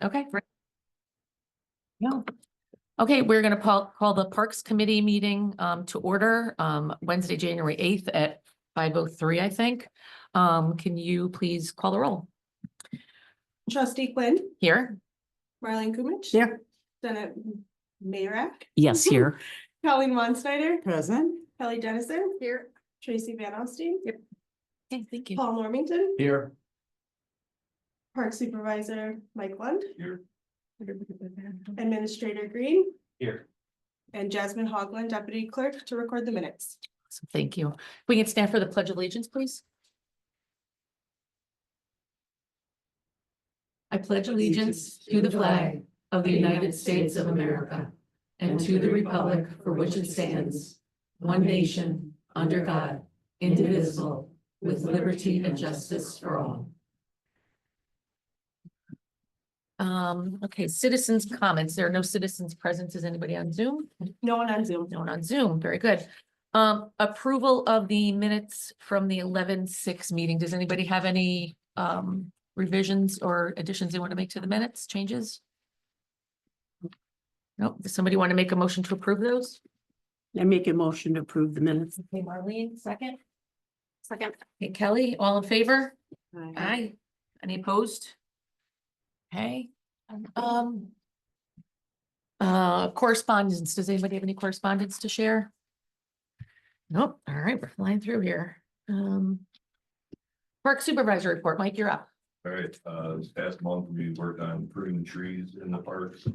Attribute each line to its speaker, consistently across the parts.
Speaker 1: Okay. Great. No. Okay, we're gonna call the Parks Committee meeting to order Wednesday, January 8th at 5:03, I think. Can you please call the roll?
Speaker 2: Trustee Quinn,
Speaker 1: Here?
Speaker 2: Marlene Kumich.
Speaker 3: Here.
Speaker 2: Senate Mayorak,
Speaker 3: Yes, here.
Speaker 2: Colleen Wonsnyder,
Speaker 3: Present.
Speaker 2: Kelly Jennison. Here. Tracy Van Alstine.
Speaker 1: Yep. Okay, thank you.
Speaker 2: Paul Normington,
Speaker 4: Here.
Speaker 2: Park Supervisor Mike Lund,
Speaker 4: Here.
Speaker 2: Administrator Green,
Speaker 4: Here.
Speaker 2: and Jasmine Hogland, Deputy Clerk, to record the minutes.
Speaker 1: So thank you. We can stand for the Pledge of Allegiance, please. I pledge allegiance to the flag of the United States of America and to the republic for which it stands, one nation, under God, indivisible, with liberty and justice for all. Okay, citizens' comments. There are no citizens present. Is anybody on Zoom?
Speaker 2: No one on Zoom.
Speaker 1: No one on Zoom. Very good. Approval of the minutes from the 11/6 meeting. Does anybody have any revisions or additions they want to make to the minutes, changes? Nope. Does somebody want to make a motion to approve those?
Speaker 3: I make a motion to approve the minutes.
Speaker 1: Okay, Marlene, second. Second. Okay, Kelly, all in favor? Aye. Any opposed? Okay. Correspondence. Does anybody have any correspondence to share? Nope. All right, we're flying through here. Park Supervisor report. Mike, you're up.
Speaker 4: All right, this past month, we worked on pruning trees in the parks.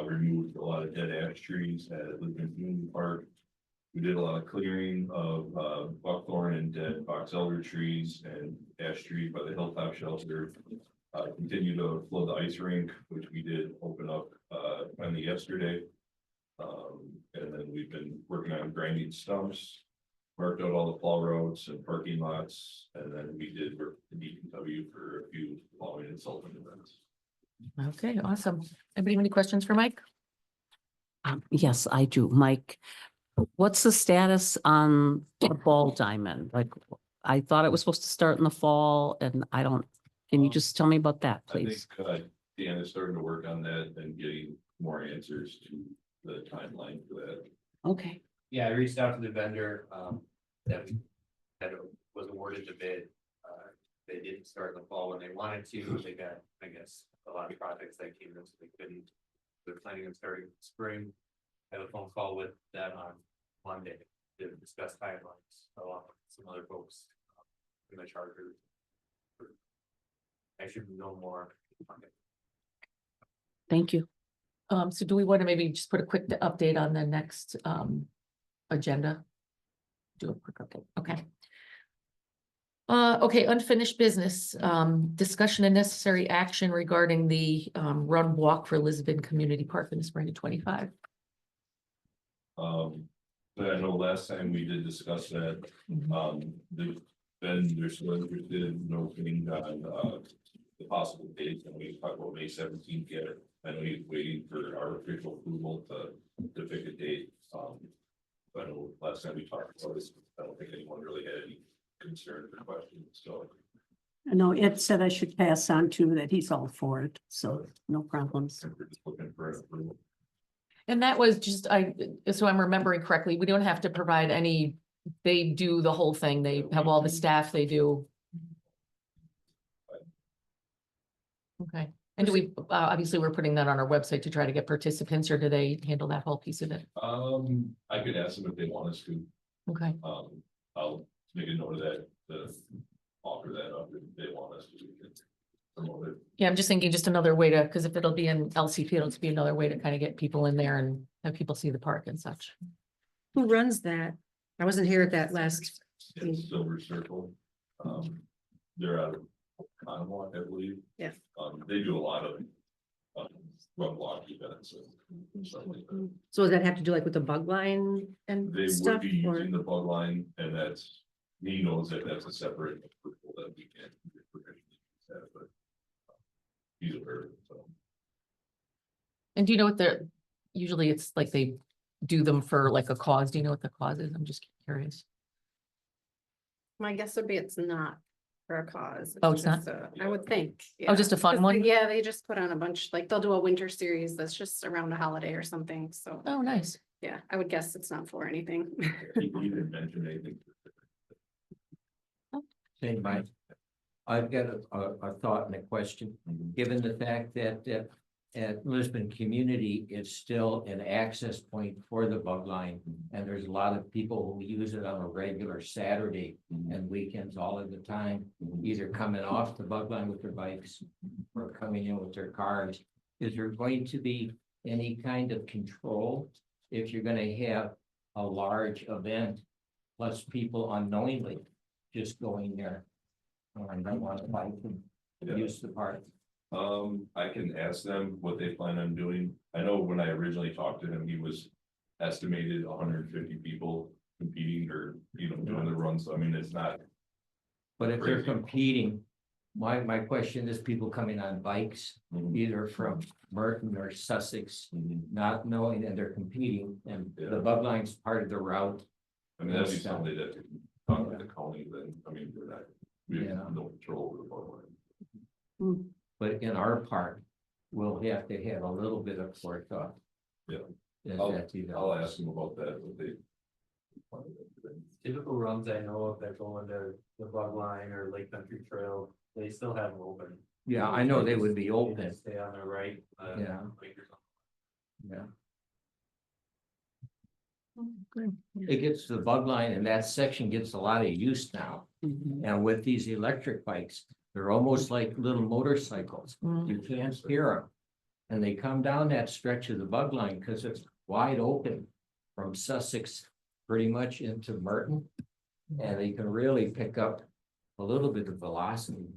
Speaker 4: Removed a lot of dead ash trees at Lisbon Community Park. We did a lot of clearing of buckthorn and dead box elder trees and ash trees by the hilltop shelter. Continue to flood the ice rink, which we did open up finally yesterday. And then we've been working on grinding stumps, marked out all the plow roads and parking lots, and then we did work the DPW for a few plowing and salting events.
Speaker 1: Okay, awesome. Anybody have any questions for Mike?
Speaker 3: Yes, I do. Mike, what's the status on the ball diamond? Like, I thought it was supposed to start in the fall and can you just tell me about that,
Speaker 4: I think
Speaker 3: please?
Speaker 4: Dan is starting to work on that and getting more answers to the timeline for that.
Speaker 3: Okay.
Speaker 5: Yeah, I reached out to the vendor, that was awarded the bid. They didn't start in the fall when they wanted to. They got, I guess, a lot of projects that came in, so they couldn't. They're planning on starting spring. I had a phone call with them on Monday to discuss timelines, along with some other folks in the charter. I should know more.
Speaker 3: Thank you.
Speaker 1: So do we want to maybe just put a quick update on the next agenda? Do a quick update. Okay. Okay, unfinished business, discussion and necessary action regarding the run walk for Lisbon Community Park in the spring of 25.
Speaker 4: But I know last time we did discuss that, the vendors still interested, no thing on the possible dates, and we talked about May 17th yet. I know he's waiting for our official approval to pick a date. But I know last time we talked about this, I don't think anyone really had any concern or questions, so.
Speaker 3: I know Ed said I should pass on to that he's all for it, so no problems.
Speaker 4: We're just looking for an approval.
Speaker 1: And that was just, so I'm remembering correctly, we don't have to provide any, they do the whole thing. They have all the staff they do. Okay. And do we, obviously, we're putting that on our website to try to get participants, or do they handle that whole piece of it?
Speaker 4: I could ask them if they want us to.
Speaker 1: Okay.
Speaker 4: I'll make a note of that, to offer that up if they want us to. We can promote it.
Speaker 1: Yeah, I'm just thinking just another way to, because if it'll be in LCP, it'll be another way to kind of get people in there and have people see the park and such.
Speaker 6: Who runs that? I wasn't here at that last.
Speaker 4: It's Silver Circle. They're out of Conway, I believe.
Speaker 6: Yeah.
Speaker 4: They do a lot of run block events and stuff like that.
Speaker 6: So does that have to do like with the bug line
Speaker 4: They
Speaker 6: and
Speaker 4: would
Speaker 6: stuff?
Speaker 4: be
Speaker 6: Or
Speaker 4: using the bug line, and he knows that that's a separate approval that we can't get permission to use that, but he's aware of it, so.
Speaker 1: And do you know what they're, usually it's like they do them for like a cause. Do you know what the cause is? I'm just curious.
Speaker 7: My guess would be it's not for a cause.
Speaker 1: Oh, it's not?
Speaker 7: just I would think.
Speaker 1: Oh, just a fun
Speaker 7: 'Cause
Speaker 1: one?
Speaker 7: Yeah, they just put on a bunch, like they'll do a winter series that's just around a holiday or something, so,
Speaker 1: Oh, nice.
Speaker 7: yeah, I would guess it's not for anything.
Speaker 4: You didn't mention anything.
Speaker 8: Say, Mike, I've got a thought and a question, given the fact that at Lisbon Community, it's still an access point for the bug line. And there's a lot of people who use it on a regular Saturday and weekends all of the time, either coming off the bug line with their bikes or coming in with their cars. Is there going to be any kind of control if you're gonna have a large event, plus people unknowingly just going there? And I want to bike and
Speaker 4: Yeah.
Speaker 8: use the park.
Speaker 4: I can ask them what they plan on doing. I know when I originally talked to him, he was estimated 150 people competing or, doing the run. So I mean, it's not,
Speaker 8: But if they're
Speaker 4: Crazy.
Speaker 8: competing, my question is people coming on bikes, either from Merton or Sussex, not knowing that they're competing, and the bug line's part of the route.
Speaker 4: I mean, that'd be something that talk with the county then, I mean, we're not, we
Speaker 8: Yeah.
Speaker 4: have no control over the bug line.
Speaker 8: But in our part, we'll have to have a little bit of forethought.
Speaker 4: Yeah.
Speaker 8: As
Speaker 4: I'll-
Speaker 8: that develops.
Speaker 4: I'll ask them about that, what they.
Speaker 5: Typical runs I know of that go into the bug line or Lake Country Trail, they still have them open.
Speaker 8: Yeah, I know they would be
Speaker 5: They
Speaker 8: open,
Speaker 5: just Stay on the right.
Speaker 8: Yeah.
Speaker 5: bikers on
Speaker 8: yeah. It gets the bug line, and that section gets a lot of use now.
Speaker 3: Mhm.
Speaker 8: And with these electric bikes, they're almost like little motorcycles.
Speaker 1: Mm.
Speaker 8: You can't hear them. And they come down that stretch of the bug line because it's wide open from Sussex pretty much into Merton. And they can really pick up a little bit of velocity.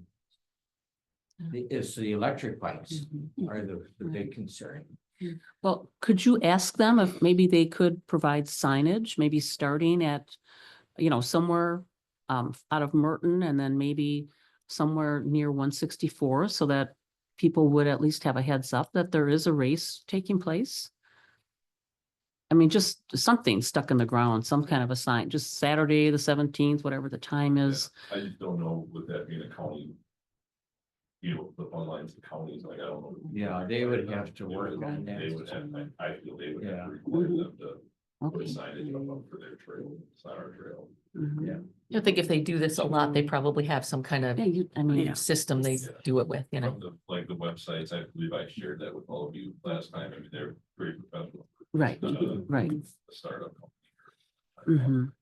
Speaker 8: It's the electric bikes
Speaker 3: Mhm.
Speaker 8: are the big concern.
Speaker 3: Well, could you ask them if maybe they could provide signage, maybe starting at, somewhere out of Merton and then maybe somewhere near 164 so that people would at least have a heads up that there is a race taking place? I mean, just something stuck in the ground, some kind of a sign, just Saturday, the 17th, whatever the time is.
Speaker 4: I just don't know with that being a county. The fun lines, the counties, like, I don't know.
Speaker 8: Yeah, they would have to work on that.
Speaker 4: They would have, I feel they would have
Speaker 8: Yeah.
Speaker 4: to require them to put a
Speaker 3: Okay.
Speaker 4: signage up for their trail, it's not our trail.
Speaker 3: Mhm.
Speaker 1: I think if they do this a lot, they probably have some kind of
Speaker 3: Yeah, I mean,
Speaker 1: system they
Speaker 4: Yeah.
Speaker 1: do it with,
Speaker 4: From like the websites, I believe I shared that with all of you last time, I mean, they're pretty professional.
Speaker 3: right, right.
Speaker 4: A startup company.
Speaker 3: Mhm.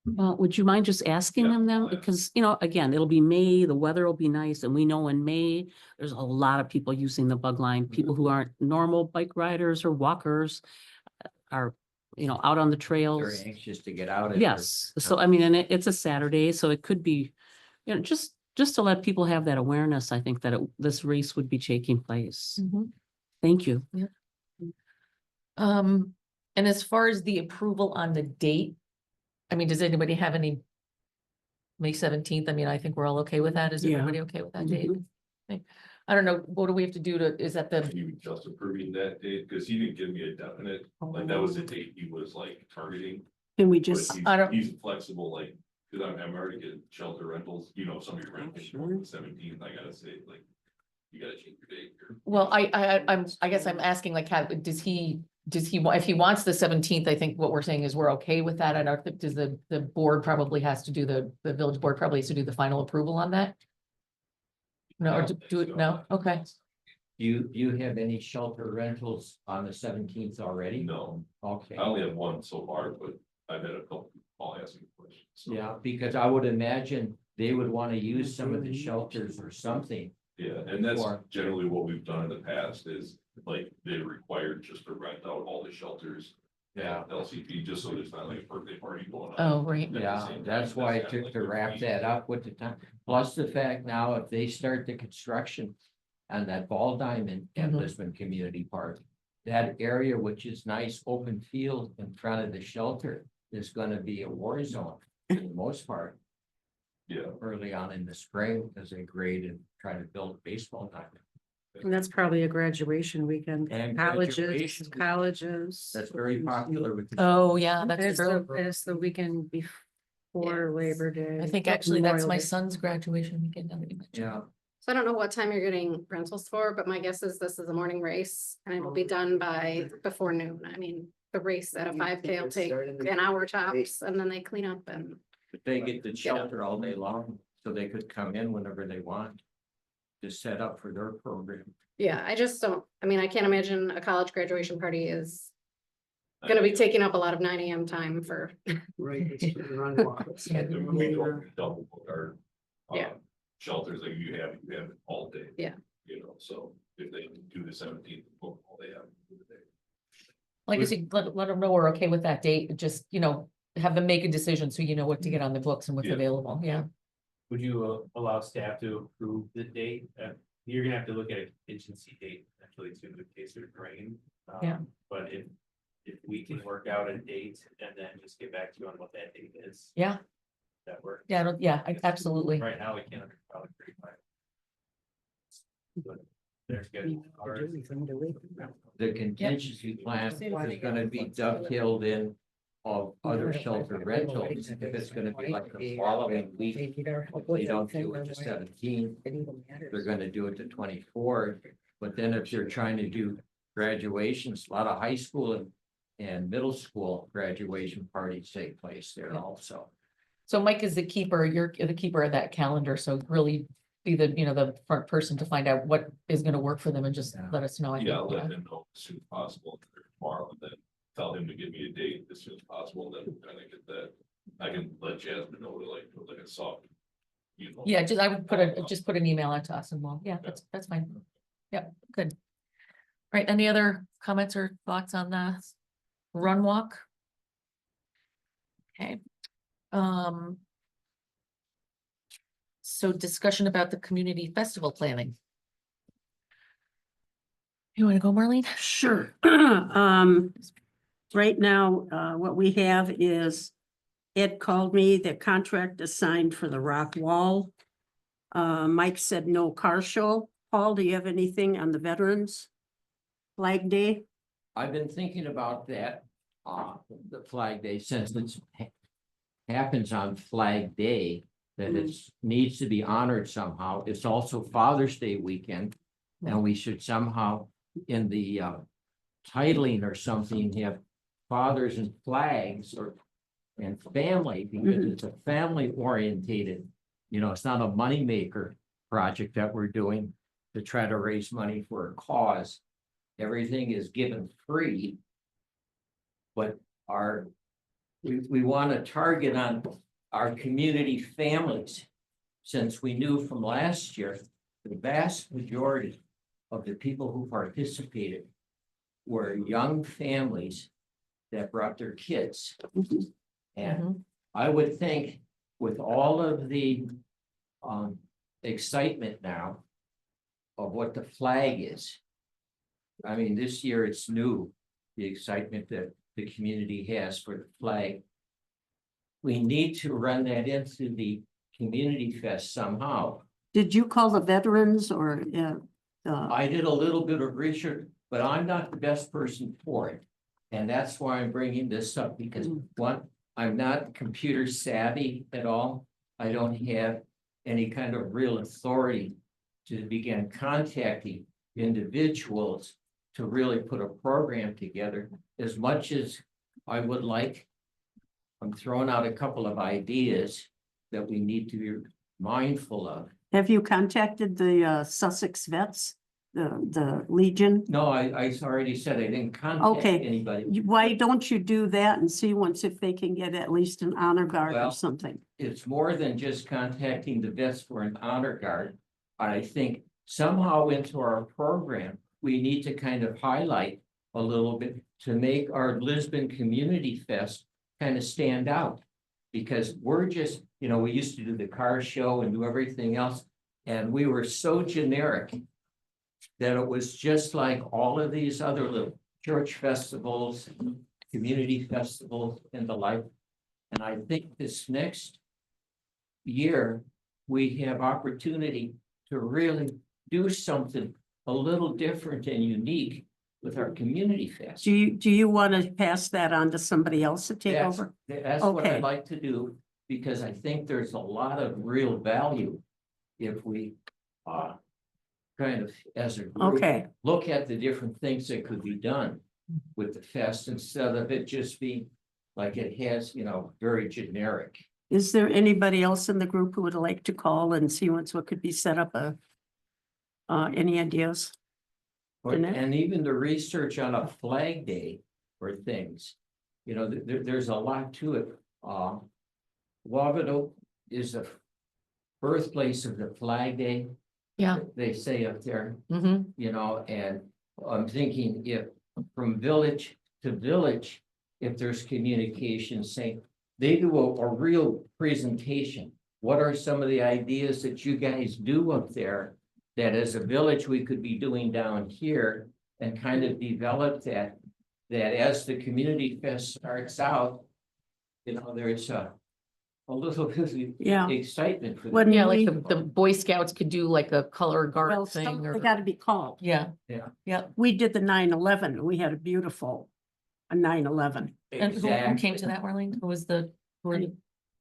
Speaker 3: Well, would you mind just asking
Speaker 4: Yeah,
Speaker 3: them then?
Speaker 4: I'll ask.
Speaker 3: Because, again, it'll be May, the weather will be nice, and we know in May, there's a lot of people using the bug line, people who aren't normal bike riders or walkers are, out on the trails.
Speaker 8: Very anxious to get out. of
Speaker 3: Yes, so I mean, and it's a Saturday, so it could be, just to let people have that awareness, I think that this race would be taking place. Thank you.
Speaker 1: And as far as the approval on the date, I mean, does anybody have any? May 17th, I mean, I think we're all okay with that. Is
Speaker 3: Yeah.
Speaker 1: everybody okay with that date?
Speaker 3: Mhm.
Speaker 1: Okay. I don't know, what do we have to do is that the,
Speaker 4: You just approving that date, because he didn't give me a definite, like, that was the date he was like targeting.
Speaker 6: Can we
Speaker 4: But
Speaker 6: just,
Speaker 4: he's-
Speaker 1: I don't-
Speaker 4: He's flexible, like, because I'm already getting shelter rentals, somebody renting
Speaker 6: Sure.
Speaker 4: for the 17th, I gotta say, like, you gotta change your date here.
Speaker 1: well, I guess I'm asking like, how, does he, if he wants the 17th, I think what we're saying is we're okay with that. I don't think, does the board probably has to do the village board probably has to do the final approval on that? No,
Speaker 4: I
Speaker 1: or
Speaker 4: don't think
Speaker 1: do it,
Speaker 4: so.
Speaker 1: no, okay.
Speaker 8: You have any shelter rentals on the 17th already?
Speaker 4: No,
Speaker 8: Okay,
Speaker 4: I only have one so far, but I've had a couple people asking questions. So,
Speaker 8: yeah, because I would imagine they would want to use some of the shelters or something.
Speaker 4: Yeah, and that's
Speaker 8: Or-
Speaker 4: generally what we've done in the past is, like, they're required just to rent out all the shelters.
Speaker 8: Yeah.
Speaker 4: At LCP, just so there's not like a birthday party going on.
Speaker 1: Oh, right.
Speaker 4: at the
Speaker 8: Yeah,
Speaker 4: same
Speaker 8: that's
Speaker 4: time.
Speaker 8: why it
Speaker 4: kinda
Speaker 8: took
Speaker 4: like
Speaker 8: to
Speaker 4: the
Speaker 8: wrap
Speaker 4: key.
Speaker 8: that up with the time. Plus the fact now, if they start the construction on that ball diamond at
Speaker 1: Mhm.
Speaker 8: Lisbon Community Park, that area, which is nice open field in front of the shelter, is gonna be a war zone for the most part.
Speaker 4: Yeah,
Speaker 8: Early on in the spring, as they grade and try to build a baseball diamond.
Speaker 6: and that's probably a graduation weekend,
Speaker 8: And
Speaker 6: colleges,
Speaker 8: graduation.
Speaker 6: colleges.
Speaker 8: That's very popular with. the-
Speaker 1: Oh, yeah,
Speaker 6: And
Speaker 1: that's
Speaker 6: It's
Speaker 1: true.
Speaker 6: the weekend For Labor Day.
Speaker 1: I think actually that's
Speaker 6: Memorial
Speaker 1: my
Speaker 6: Day.
Speaker 1: son's graduation weekend. now that you mention it.
Speaker 8: Yeah,
Speaker 7: So I don't know what time you're getting rentals for, but my guess is this is a morning race and it will be done by before noon. I mean, the race at a 5K will take an hour tops and then they clean up and.
Speaker 8: but they get the shelter all day long, so they could come in whenever they want. To set up for their program.
Speaker 7: Yeah, I just don't, I mean, I can't imagine a college graduation party is gonna be taking up a lot of 9 AM time for,
Speaker 6: Right.
Speaker 1: Yeah.
Speaker 4: And we don't double book our.
Speaker 7: Yeah.
Speaker 4: Shelters like you have it all day.
Speaker 7: Yeah.
Speaker 4: You know, so if they do the 17th, book all they have. to do the day.
Speaker 1: Like I said, let them know we're okay with that date, just, have them make a decision so you know what to get on the books and what's
Speaker 4: Yeah.
Speaker 1: available, yeah.
Speaker 5: Would you allow staff to approve the date? You're gonna have to look at a contingency date actually too, in case there's rain.
Speaker 1: Yeah.
Speaker 5: But if we can work out a date and then just get back to you on what that date is.
Speaker 1: Yeah.
Speaker 5: That works.
Speaker 1: Yeah, absolutely.
Speaker 5: Right now, we can't probably pretty much. But there's good.
Speaker 8: The contingency plan is gonna be dovetailed in of other shelter rentals. If it's gonna be like the following week, they don't do it the 17th, they're gonna do it the 24th. But then if you're trying to do graduations, a lot of high school and middle school graduation parties take place there also.
Speaker 1: So Mike is the keeper, you're the keeper of that calendar, so really be the front person to find out what is gonna work for them and just let us know. I
Speaker 4: Yeah, I'll
Speaker 1: think,
Speaker 4: let him know as soon as possible tomorrow, and then tell him to give me a date as soon as possible, then kind of get that. I can let Jasmine know to like a soft.
Speaker 1: Yeah, I would just put an email out to us and we'll, that's fine. Yep, good. Right, any other comments or thoughts on the run walk? Okay. So discussion about the community festival planning. You wanna go, Marlene?
Speaker 6: Sure. Right now, what we have is Ed called me, the contract is signed for the rock wall. Mike said no car show. Paul, do you have anything on the Veterans Flag Day?
Speaker 8: I've been thinking about that, the Flag Day, since it's happens on Flag Day, that it needs to be honored somehow. It's also Father's Day weekend. And we should somehow, in the titling or something, have fathers and flags and family, because it's a family orientated. It's not a moneymaker project that we're doing to try to raise money for a cause. Everything is given free. But we want to target on our community families. Since we knew from last year, the vast majority of the people who participated were young families that brought their kids. And I would think with all of the excitement now of what the flag is. I mean, this year it's new, the excitement that the community has for the flag. We need to run that into the community fest somehow.
Speaker 6: Did you call the veterans or?
Speaker 8: I did a little bit of research, but I'm not the best person for it. And that's why I'm bringing this up, because one, I'm not computer savvy at all. I don't have any kind of real authority to begin contacting individuals to really put a program together as much as I would like. I'm throwing out a couple of ideas that we need to be mindful of.
Speaker 6: Have you contacted the Sussex Vets, the Legion?
Speaker 8: No, I already said I didn't contact
Speaker 6: Okay.
Speaker 8: anybody.
Speaker 6: Why don't you do that and see once if they can get at least an honor guard
Speaker 8: Well,
Speaker 6: or something?
Speaker 8: It's more than just contacting the vets for an honor guard. I think somehow into our program, we need to kind of highlight a little bit to make our Lisbon Community Fest kind of stand out. Because we're just, we used to do the car show and do everything else, and we were so generic that it was just like all of these other little church festivals, community festivals and the like. And I think this next year, we have opportunity to really do something a little different and unique with our community fest.
Speaker 6: Do you want to pass that on to somebody else to take
Speaker 8: Yes.
Speaker 6: over?
Speaker 8: That's what
Speaker 6: Okay.
Speaker 8: I'd like to do, because I think there's a lot of real value if we, kind of, as a group,
Speaker 6: Okay,
Speaker 8: look at the different things that could be done with the fest instead of it just being like it has, very generic.
Speaker 6: is there anybody else in the group who would like to call and see what could be set up any ideas? Jeanette?
Speaker 8: And even the research on a flag day or things, there's a lot to it. Wabido is the birthplace of the Flag Day.
Speaker 1: Yeah.
Speaker 8: They say up there,
Speaker 1: Mm-hmm.
Speaker 8: and I'm thinking if from village to village, if there's communication saying, they do a real presentation. What are some of the ideas that you guys do up there that as a village we could be doing down here and kind of develop that as the community fest starts out, there's a little bit of
Speaker 6: Yeah.
Speaker 8: excitement for
Speaker 6: When
Speaker 8: them.
Speaker 1: Yeah, like
Speaker 6: we-
Speaker 1: the Boy Scouts could do like a color
Speaker 6: Well,
Speaker 1: guard thing
Speaker 6: some-
Speaker 1: or.
Speaker 6: they gotta be called.
Speaker 1: Yeah.
Speaker 8: Yeah.
Speaker 1: Yeah.
Speaker 6: We did the 9/11. We had a beautiful 9/11.
Speaker 1: And who came to that, Marlene? Who was
Speaker 6: I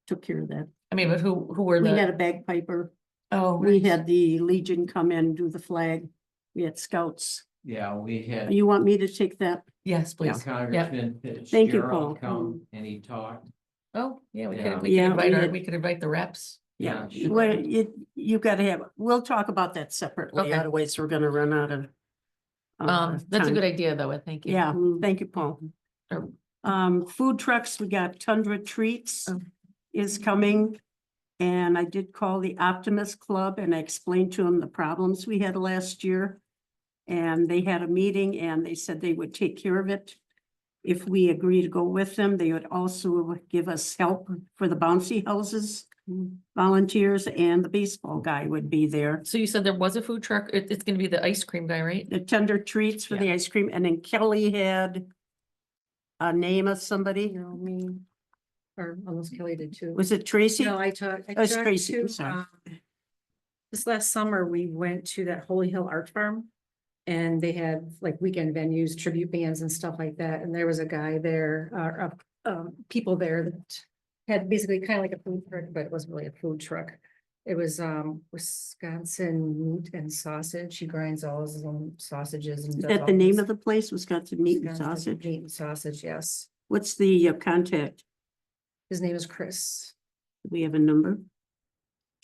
Speaker 6: took care of that.
Speaker 1: I mean, but who were
Speaker 6: We had
Speaker 1: the,
Speaker 6: a bagpiper.
Speaker 1: oh,
Speaker 6: We
Speaker 1: right.
Speaker 6: had the Legion come in, do the flag. We had scouts.
Speaker 8: Yeah, we had
Speaker 6: You want me to take that?
Speaker 1: Yes, please.
Speaker 8: Congressman
Speaker 6: Thank you, Paul.
Speaker 8: Fitzgerald come and he talked.
Speaker 1: Oh, yeah, we
Speaker 8: Yeah.
Speaker 1: could,
Speaker 6: Yeah, we had-
Speaker 1: we could invite the reps.
Speaker 6: Yeah,
Speaker 8: Yeah.
Speaker 6: well, you gotta have, we'll talk about that separately,
Speaker 1: Okay.
Speaker 6: otherwise we're gonna run out of.
Speaker 1: That's a
Speaker 6: time.
Speaker 1: good idea, though. Thank you.
Speaker 6: Yeah, thank you, Paul.
Speaker 1: Sure.
Speaker 6: Food trucks, we got Tundra Treats
Speaker 1: Oh.
Speaker 6: is coming. And I did call the Optimist Club and I explained to them the problems we had last year. And they had a meeting and they said they would take care of it. If we agree to go with them, they would also give us help for the bouncy houses, volunteers, and the baseball guy would be there.
Speaker 1: So you said there was a food truck. It's gonna be the ice cream guy, right?
Speaker 6: The Tender Treats for the ice cream, and then Kelly had a name of somebody.
Speaker 9: No, me, or almost Kelly did too.
Speaker 6: Was it Tracy?
Speaker 9: No, I talked.
Speaker 6: Oh, it's Tracy, I'm sorry.
Speaker 9: This last summer, we went to that Holy Hill Art Farm. And they had like weekend venues, tribute bands and stuff like that, and there was a guy there, people there that. Had basically kind of like a food truck, but it wasn't really a food truck. It was Wisconsin Meat and Sausage. He grinds all his own sausages and.
Speaker 6: Is
Speaker 9: does
Speaker 6: that
Speaker 9: all
Speaker 6: the name
Speaker 9: his-
Speaker 6: of the place? Wisconsin Meat and
Speaker 9: Wisconsin
Speaker 6: Sausage?
Speaker 9: Meat and Sausage, yes.
Speaker 6: What's the contact?
Speaker 9: His name is Chris.
Speaker 6: Do we have a number?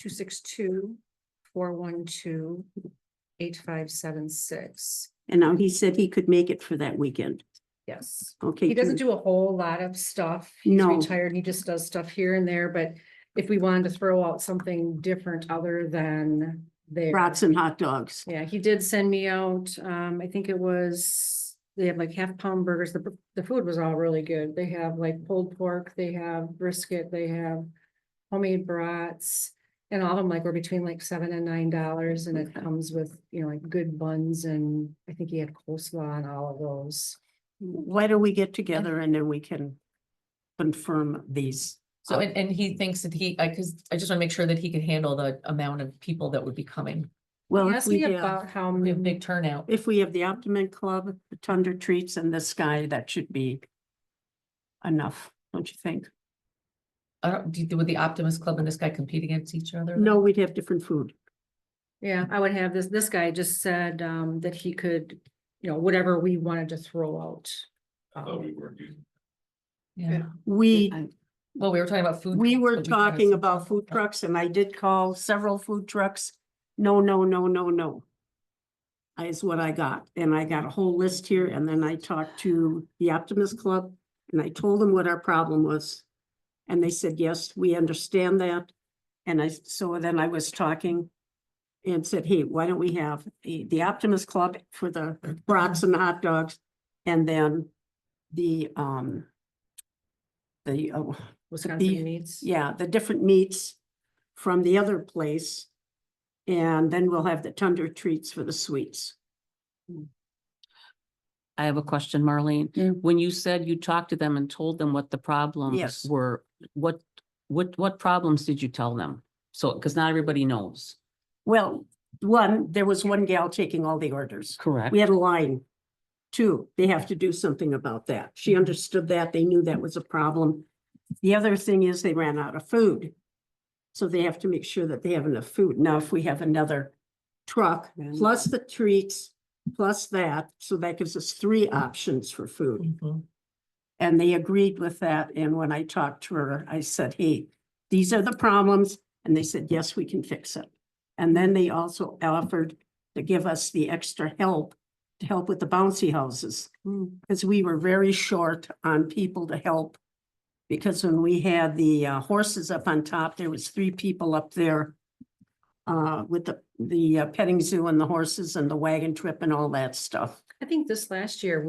Speaker 9: 262-412-8576.
Speaker 6: And now he said he could make it for that weekend.
Speaker 9: Yes.
Speaker 6: Okay.
Speaker 9: He doesn't
Speaker 6: good.
Speaker 9: do a whole lot of stuff. He's
Speaker 6: No.
Speaker 9: retired. He just does stuff here and there, but if we wanted to throw out something different other than their.
Speaker 6: Brats and hot dogs.
Speaker 9: Yeah, he did send me out, I think it was, they have like half-pound burgers. The food was all really good. They have like pulled pork, they have brisket, they have homemade brats. And all of them like were between like $7 and $9, and it comes with, like good buns, and I think he had coleslaw and all of those.
Speaker 6: Why don't we get together and then we can confirm these?
Speaker 1: So, and he thinks that cause I just wanna make sure that he can handle the amount of people that would be coming.
Speaker 6: Well,
Speaker 9: He
Speaker 6: if
Speaker 9: asked
Speaker 6: we
Speaker 9: me
Speaker 6: have,
Speaker 9: about how
Speaker 1: We have
Speaker 9: many,
Speaker 1: big turnout.
Speaker 6: if we have the Optimum Club, the Tundra Treats and this guy, that should be enough, don't you think?
Speaker 1: Would the Optimist Club and this guy compete against each other?
Speaker 6: No, we'd have different food.
Speaker 9: yeah, I would have this guy just said, that he could, whatever we wanted to throw out.
Speaker 4: I thought we weren't using.
Speaker 1: Yeah,
Speaker 6: We,
Speaker 1: well, we were talking about food.
Speaker 6: we
Speaker 1: trucks,
Speaker 6: were
Speaker 1: but kinda
Speaker 6: talking
Speaker 1: said-
Speaker 6: about food trucks and I did call several food trucks. No, no, no, no, no. Is what I got. And I got a whole list here and then I talked to the Optimist Club and I told them what our problem was. And they said, yes, we understand that. And so then I was talking and said, hey, why don't we have the Optimist Club for the brats and hot dogs? And then the
Speaker 9: Wisconsin
Speaker 6: beef,
Speaker 9: meats.
Speaker 6: yeah, the different meats from the other place. And then we'll have the Tundra Treats for the sweets.
Speaker 3: I have a question, Marlene.
Speaker 6: Mm.
Speaker 3: When you said you talked to them and told them what the problems
Speaker 6: Yes.
Speaker 3: were, what problems did you tell them? So, because not everybody knows.
Speaker 6: Well, there was one gal taking all the orders.
Speaker 3: Correct.
Speaker 6: We had a line. Two, they have to do something about that. She understood that. They knew that was a problem. The other thing is they ran out of food. So they have to make sure that they have enough food. Now, if we have another truck, plus the treats, plus that, so that gives us 3 options for food. And they agreed with that. And when I talked to her, I said, hey, these are the problems. And they said, yes, we can fix it. And then they also offered to give us the extra help to help with the bouncy houses. Because we were very short on people to help. Because when we had the horses up on top, there was 3 people up there with the petting zoo and the horses and the wagon trip and all that stuff.
Speaker 9: I think this last year,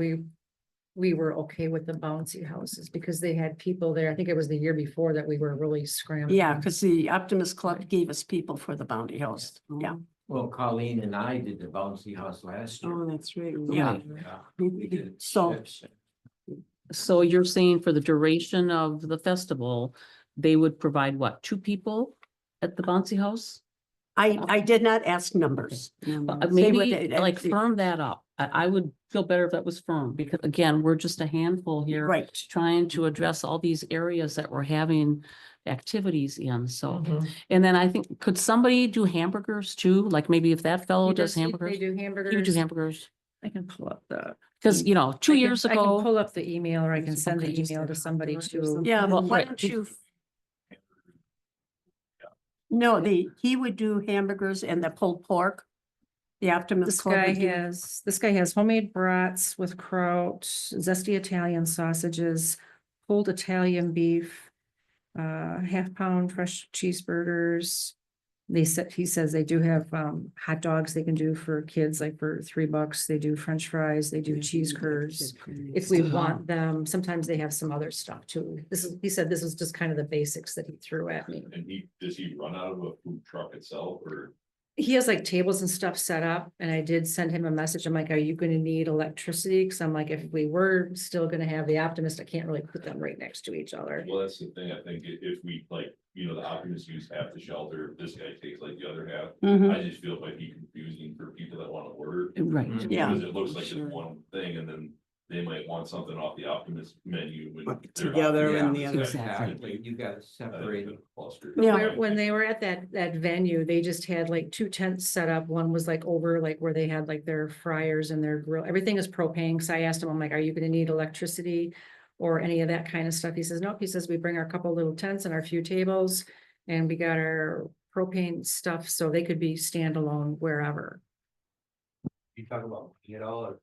Speaker 9: we were okay with the bouncy houses because they had people there. I think it was the year before that we were really scrambling.
Speaker 6: Yeah, because the Optimist Club gave us people for the bounty house. Yeah.
Speaker 8: Well, Colleen and I did the bouncy house last year.
Speaker 6: That's right.
Speaker 3: Yeah.
Speaker 8: We did
Speaker 6: So-
Speaker 8: chips.
Speaker 3: So you're saying for the duration of the festival, they would provide what, 2 people at the bouncy house?
Speaker 6: I did not ask numbers.
Speaker 3: Maybe like firm that up. I would feel better if that was firm, because again, we're just a handful here.
Speaker 6: Right.
Speaker 3: Trying to address all these areas that we're having activities in, so. And then I think, could somebody do hamburgers too? Like maybe if that fellow does hamburgers,
Speaker 9: They do
Speaker 3: he would do
Speaker 9: hamburgers.
Speaker 3: hamburgers.
Speaker 9: I can pull up the.
Speaker 3: Cause you know, 2
Speaker 9: I can-
Speaker 3: years
Speaker 9: I can
Speaker 3: ago,
Speaker 9: pull up the email or I can send the
Speaker 3: Okay, just
Speaker 9: email to somebody too.
Speaker 6: Yeah,
Speaker 3: Well,
Speaker 6: but why
Speaker 3: right,
Speaker 6: don't
Speaker 3: be-
Speaker 6: you? No, he would do hamburgers and the pulled pork. The Optimist
Speaker 9: This
Speaker 6: Club
Speaker 9: guy
Speaker 6: would do-
Speaker 9: has homemade brats with kraut, zesty Italian sausages, pulled Italian beef, half-pound fresh cheeseburgers. He says they do have hot dogs they can do for kids, like for $3. They do French fries, they do cheese curds. If we want them, sometimes they have some other stuff too. He said this was just kind of the basics that he threw at me.
Speaker 4: And does he run out of a food truck itself or?
Speaker 9: He has like tables and stuff set up, and I did send him a message. I'm like, are you gonna need electricity? Cause I'm like, if we were still gonna have the Optimist, I can't really put them right next to each other.
Speaker 4: Well, that's the thing. I think if we like, the Optimists use half the shelter, this guy takes like the other half.
Speaker 6: Mhm.
Speaker 4: I just feel it might be confusing for people that want to order.
Speaker 3: right,
Speaker 6: Yeah.
Speaker 4: Because it looks like
Speaker 3: Sure.
Speaker 4: it's one thing and then they might want something off the Optimist menu. when
Speaker 2: Put
Speaker 4: they're
Speaker 2: together
Speaker 4: not-
Speaker 2: and the other.
Speaker 3: Exactly.
Speaker 8: You gotta
Speaker 4: I think
Speaker 8: separate.
Speaker 4: it's a cluster.
Speaker 6: Yeah.
Speaker 9: When they were at that venue, they just had like 2 tents set up. One was like over like where they had like their fryers and their grill. Everything is propane. So I asked him, I'm like, are you gonna need electricity or any of that kind of stuff? He says, nope. He says, we bring our couple little tents and our few tables and we got our propane stuff, so they could be standalone wherever.
Speaker 5: You talk about money at all or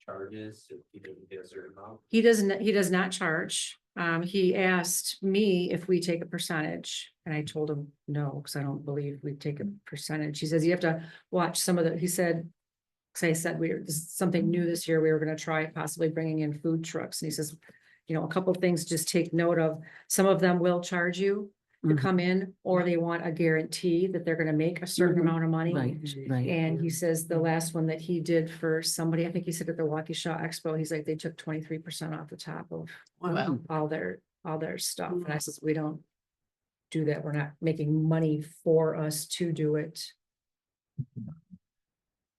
Speaker 5: charges if you didn't get a certain amount?
Speaker 9: He does not charge. He asked me if we take a percentage and I told him no, because I don't believe we take a percentage. He says you have to watch some of the, he said, because I said this is something new this year, we were gonna try possibly bringing in food trucks. And he says, a couple things, just take note of, some of them will charge you to
Speaker 3: Mhm.
Speaker 9: come in, or they want a guarantee that they're gonna make a certain
Speaker 3: Mhm.
Speaker 9: amount of money.
Speaker 3: right, right.
Speaker 9: And he says the last one that he did for somebody, I think he said at the Waukesha Expo, he's like, they took 23% off the top of
Speaker 6: Wow.
Speaker 9: all their stuff. And I says, we don't do that. We're not making money for us to do it.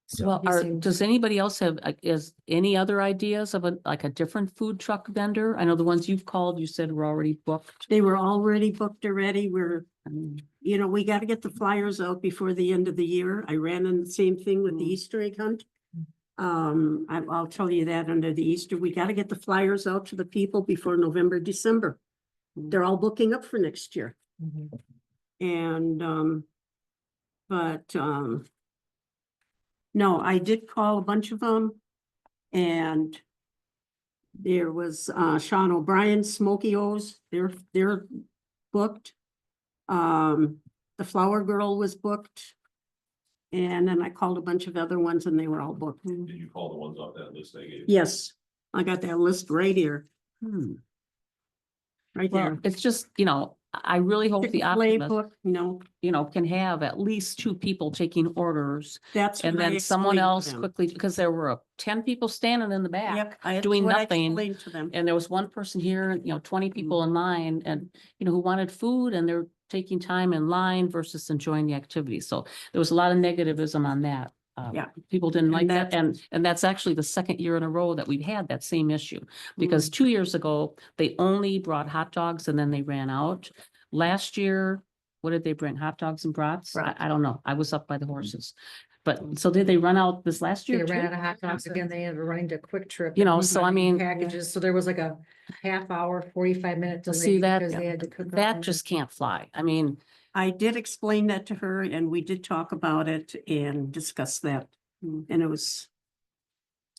Speaker 9: So
Speaker 3: Well,
Speaker 9: he seemed-
Speaker 3: does anybody else have, is any other ideas of a different food truck vendor? I know the ones you've called, you said were already booked.
Speaker 6: They were already booked already.
Speaker 3: I mean,
Speaker 6: We got to get the flyers out before the end of the year. I ran in the same thing with the Easter egg hunt. I'll tell you that under the Easter, we got to get the flyers out to the people before November, December. They're all booking up for next year.
Speaker 9: Mhm.
Speaker 6: And, no, I did call a bunch of them. And there was, Sean O'Brien, Smoky O's, they're booked. The Flower Girl was booked. And then I called a bunch of other ones and they were all booked.
Speaker 4: Did you call the ones off that list I gave?
Speaker 6: Yes, I got that list right here,
Speaker 3: hmm.
Speaker 6: right
Speaker 3: Well,
Speaker 6: there.
Speaker 3: it's just, I really hope the
Speaker 6: Chick-fil-A
Speaker 3: Optimist,
Speaker 6: book, no,
Speaker 3: can have at least 2 people taking orders.
Speaker 6: that's.
Speaker 3: And
Speaker 6: what I
Speaker 3: then someone
Speaker 6: explained to
Speaker 3: else
Speaker 6: them.
Speaker 3: quickly, because there were 10 people standing in the back.
Speaker 6: Yep, that's
Speaker 3: doing
Speaker 6: what I
Speaker 3: nothing.
Speaker 6: explained to them.
Speaker 3: And there was one person here, 20 people in line and, who wanted food and they're taking time in line versus enjoying the activity. So there was a lot of negativism on that.
Speaker 6: Yeah.
Speaker 3: People didn't like
Speaker 6: And
Speaker 3: that,
Speaker 6: that's-
Speaker 3: and that's actually the second year in a row that we've had that same issue. Because 2 years ago, they only brought hot dogs and then they ran out. Last year, what did they bring? Hot dogs and brats? I don't know. I was up by the horses. But so did they run out this last
Speaker 9: They
Speaker 3: year
Speaker 9: ran out
Speaker 3: too?
Speaker 9: of hot dogs again. They had running to Quick Trip.
Speaker 3: You know,
Speaker 9: and
Speaker 3: so I mean-
Speaker 9: Packages, so there was like a half hour, 45 minute
Speaker 3: Well,
Speaker 9: delay
Speaker 3: see, that-
Speaker 9: because they had to cook. up
Speaker 3: That
Speaker 9: more.
Speaker 3: just can't fly. I mean,
Speaker 6: I did explain that to her and we did talk about it and discuss that. And it was.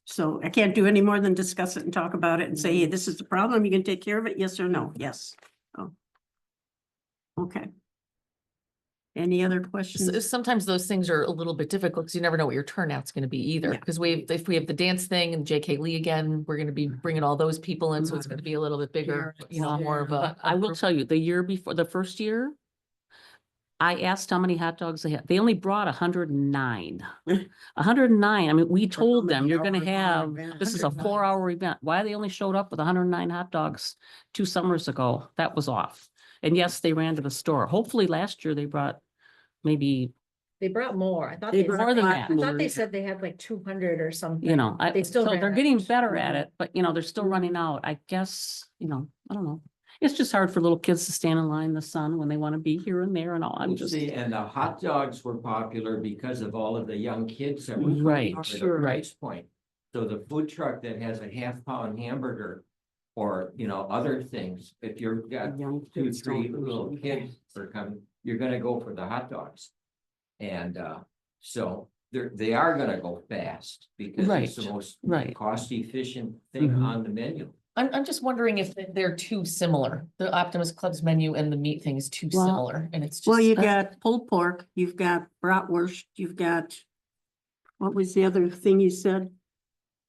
Speaker 6: So I can't do any more than discuss it and talk about it and say, hey, this is the problem. You can take care of it, yes or no? Yes. Oh. Okay. Any other questions?
Speaker 1: Sometimes those things are a little bit difficult because you never know what your turnout's gonna be either.
Speaker 6: Yeah.
Speaker 1: Because if we have the dance thing and JK Lee again, we're gonna be bringing all those people in, so it's gonna be a little bit bigger, you know, more of a.
Speaker 3: I will tell you, the year before, the first year, I asked how many hot dogs they had. They only brought 109. 109. I mean, we told them, you're gonna have, this is a 4-hour event. Why they only showed up with 109 hot dogs 2 summers ago? That was off. And yes, they ran to the store. Hopefully last year they brought maybe,
Speaker 9: They brought more. I thought
Speaker 6: They
Speaker 9: they,
Speaker 6: brought
Speaker 3: more than
Speaker 6: a
Speaker 3: that.
Speaker 6: lot
Speaker 9: I thought they
Speaker 6: more.
Speaker 9: said they had like 200 or something.
Speaker 3: you know,
Speaker 9: They still
Speaker 3: so
Speaker 9: ran
Speaker 3: they're
Speaker 9: out.
Speaker 3: getting better at it, but you know, they're still running out. I guess, you know, I don't know. It's just hard for little kids to stand in line in the sun when they want to be here and there and all. I'm just,
Speaker 8: See, and the hot dogs were popular because of all of the young kids that were. coming
Speaker 3: Right,
Speaker 8: for the
Speaker 6: sure.
Speaker 8: price point. So the food truck that has a half-pound hamburger or, you know, other things, if you've got
Speaker 6: Young
Speaker 8: 2,
Speaker 6: kids
Speaker 8: 3
Speaker 6: don't
Speaker 8: little
Speaker 6: usually-
Speaker 8: kids are coming, you're gonna go for the hot dogs. And so they are gonna go fast because it's the
Speaker 3: Right,
Speaker 8: most
Speaker 3: right.
Speaker 8: cost efficient thing
Speaker 3: Mhm.
Speaker 8: on the menu.
Speaker 1: I'm just wondering if they're too similar. The Optimus Club's menu and the meat thing is too
Speaker 6: Well-
Speaker 1: similar and it's just.
Speaker 6: Well, you got pulled pork, you've got bratwurst, you've got, what was the other thing you said?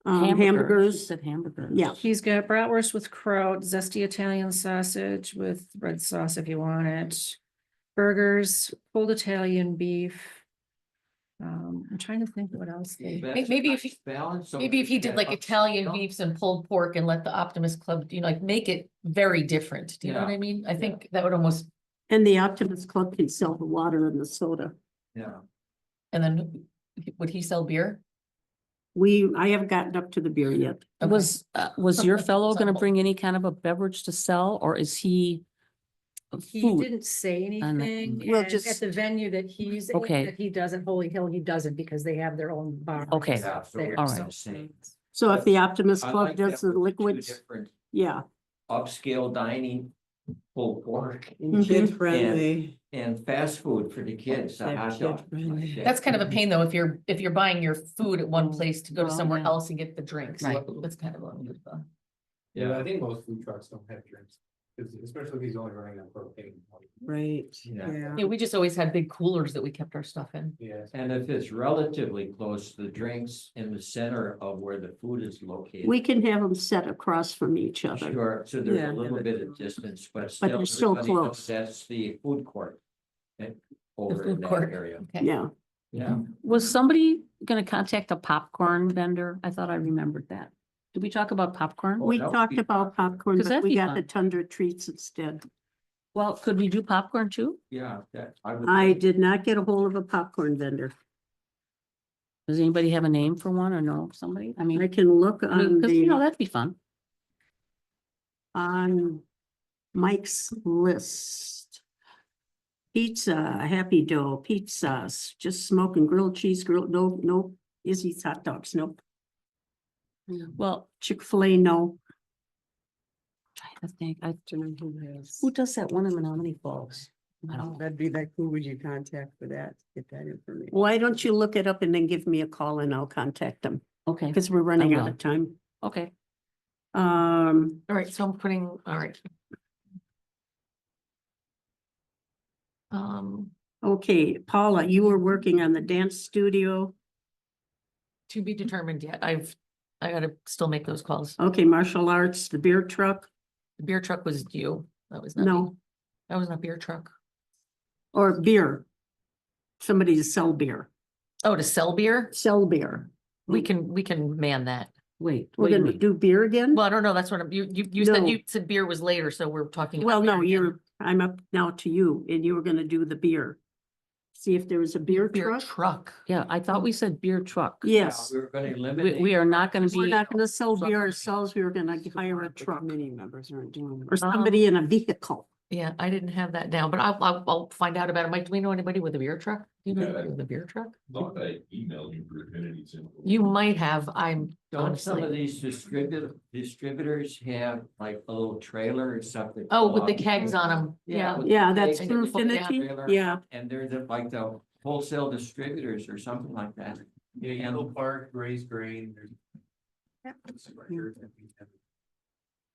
Speaker 3: She
Speaker 6: Hamburgers,
Speaker 3: said hamburgers.
Speaker 6: yeah.
Speaker 9: He's got bratwurst with kraut, zesty Italian sausage with red sauce if you want it. Burgers, pulled Italian beef. I'm trying to think what else they.
Speaker 1: Maybe if you-
Speaker 8: Balance. so
Speaker 1: Maybe if he did
Speaker 8: that
Speaker 1: like Italian
Speaker 8: upscale-
Speaker 1: beefs and pulled pork and let the Optimus Club, you know, like make it very different. Do you know what
Speaker 8: Yeah.
Speaker 1: I mean? I think that would almost,
Speaker 6: And the Optimist Club can sell the water and the soda.
Speaker 8: Yeah.
Speaker 1: and then would he sell beer?
Speaker 6: I haven't gotten up to the beer yet.
Speaker 1: Okay.
Speaker 3: Was your fellow gonna
Speaker 1: Example.
Speaker 3: bring any kind of a beverage to sell, or is he?
Speaker 9: He
Speaker 3: food?
Speaker 9: didn't say
Speaker 3: And-
Speaker 9: anything,
Speaker 6: Well,
Speaker 9: and
Speaker 6: just-
Speaker 9: at the venue that he's
Speaker 3: Okay.
Speaker 9: that he does at Holy Hill, he doesn't because they have their own bar.
Speaker 3: Okay.
Speaker 8: Yeah, so
Speaker 9: there,
Speaker 8: we're
Speaker 3: All
Speaker 9: so-
Speaker 3: right.
Speaker 8: saying-
Speaker 6: So if the Optimist
Speaker 8: I
Speaker 6: Club
Speaker 8: like
Speaker 6: does
Speaker 8: that
Speaker 6: the
Speaker 8: with two
Speaker 6: liquids,
Speaker 8: different
Speaker 6: yeah.
Speaker 8: upscale dining, pulled pork
Speaker 6: Kid
Speaker 8: friendly. and fast food for the kids, a hot dog.
Speaker 1: That's kind of a pain though, if you're buying your food at one place to go to
Speaker 3: Well,
Speaker 1: somewhere
Speaker 3: yeah.
Speaker 1: else and get the drinks.
Speaker 3: Right.
Speaker 1: That's kind of a.
Speaker 5: Yeah, I think most food trucks don't have drinks, especially if he's only running on propane.
Speaker 6: Right.
Speaker 8: Yeah.
Speaker 1: Yeah, we just always had big coolers that we kept our stuff in.
Speaker 5: Yeah.
Speaker 8: And if it's relatively close, the drinks in the center of where the food is located.
Speaker 6: We can have them set across from each other.
Speaker 8: Sure, so there's
Speaker 6: Yeah.
Speaker 8: a little bit of distance, but
Speaker 6: But
Speaker 8: still.
Speaker 6: they're still
Speaker 8: everybody knows
Speaker 6: close.
Speaker 8: That's the food court. Over
Speaker 1: food
Speaker 8: in that
Speaker 1: court.
Speaker 8: area,
Speaker 1: Okay.
Speaker 6: Yeah.
Speaker 8: yeah.
Speaker 3: Was somebody gonna contact a popcorn vendor? I thought I remembered that. Did we talk about popcorn?
Speaker 6: We
Speaker 8: that would
Speaker 6: talked
Speaker 8: be
Speaker 6: about popcorn,
Speaker 3: 'Cause
Speaker 6: but
Speaker 3: that'd
Speaker 6: we
Speaker 3: be
Speaker 6: got
Speaker 3: fun.
Speaker 6: the Tundra treats instead.
Speaker 3: Well, could we do popcorn too?
Speaker 8: Yeah, that, I would.
Speaker 6: I did not get a hold of a popcorn vendor.
Speaker 3: Does anybody have a name for one or know of somebody? I
Speaker 6: I
Speaker 3: mean,
Speaker 6: can look on
Speaker 3: because you know,
Speaker 6: the,
Speaker 3: that'd be fun.
Speaker 6: on Mike's list. Pizza, Happy Dough, pizzas, just smoking grilled cheese, no Izzy's hot dogs, nope.
Speaker 3: Well,
Speaker 6: Chick-fil-A, no.
Speaker 3: I think, who does that one in Menominee Falls? I don't know.
Speaker 10: That'd be like, who would you contact for that, get that information?
Speaker 6: Why don't you look it up and then give me a call and I'll contact them,
Speaker 3: Okay,
Speaker 6: because we're running out
Speaker 3: will.
Speaker 6: of time.
Speaker 3: okay.
Speaker 1: All right, so I'm putting, all right.
Speaker 6: Okay, Paula, you were working on the dance studio.
Speaker 1: To be determined yet. I gotta still make those calls.
Speaker 6: Okay, martial arts, the beer truck,
Speaker 1: The beer truck was you. That was not me.
Speaker 6: no,
Speaker 1: That was not beer truck.
Speaker 6: or beer. Somebody to sell beer,
Speaker 1: Oh, to sell beer?
Speaker 6: sell beer.
Speaker 1: We can man that.
Speaker 3: Wait,
Speaker 6: We're
Speaker 3: what do you
Speaker 6: gonna
Speaker 3: mean?
Speaker 6: do beer again?
Speaker 1: Well, I don't know. That's what you said,
Speaker 6: No.
Speaker 1: you said beer was later, so we're talking. about
Speaker 6: Well, no,
Speaker 1: beer again.
Speaker 6: I'm up now to you, and you were gonna do the beer. See if there was a beer
Speaker 1: Beer
Speaker 6: truck.
Speaker 1: truck.
Speaker 3: Yeah, I thought we said beer truck.
Speaker 6: Yes,
Speaker 8: We were gonna
Speaker 3: We,
Speaker 8: eliminate.
Speaker 3: we are not gonna
Speaker 6: we're
Speaker 3: be,
Speaker 6: not gonna sell beer ourselves. We were gonna hire a
Speaker 10: The
Speaker 6: truck
Speaker 10: committee members aren't doing
Speaker 6: or
Speaker 10: it.
Speaker 6: somebody in a vehicle.
Speaker 1: Yeah, I didn't have that down, but I'll find out about it. Mike, do we know anybody with a beer truck? Do you know anybody with a beer truck?
Speaker 4: Thought I emailed you for Affinity Symbol.
Speaker 1: You might have, I'm
Speaker 8: Don't some of
Speaker 1: honestly.
Speaker 8: these distributors have like a little trailer or something?
Speaker 1: Oh, with the kegs on them. Yeah.
Speaker 8: with
Speaker 6: Yeah,
Speaker 8: the
Speaker 6: that's
Speaker 8: kegs
Speaker 1: for
Speaker 8: and the
Speaker 6: Infinity.
Speaker 8: trailer,
Speaker 6: Yeah,
Speaker 8: And they're like the wholesale distributors or something like that.
Speaker 5: Yeah, Yellow Park, Raised Grain.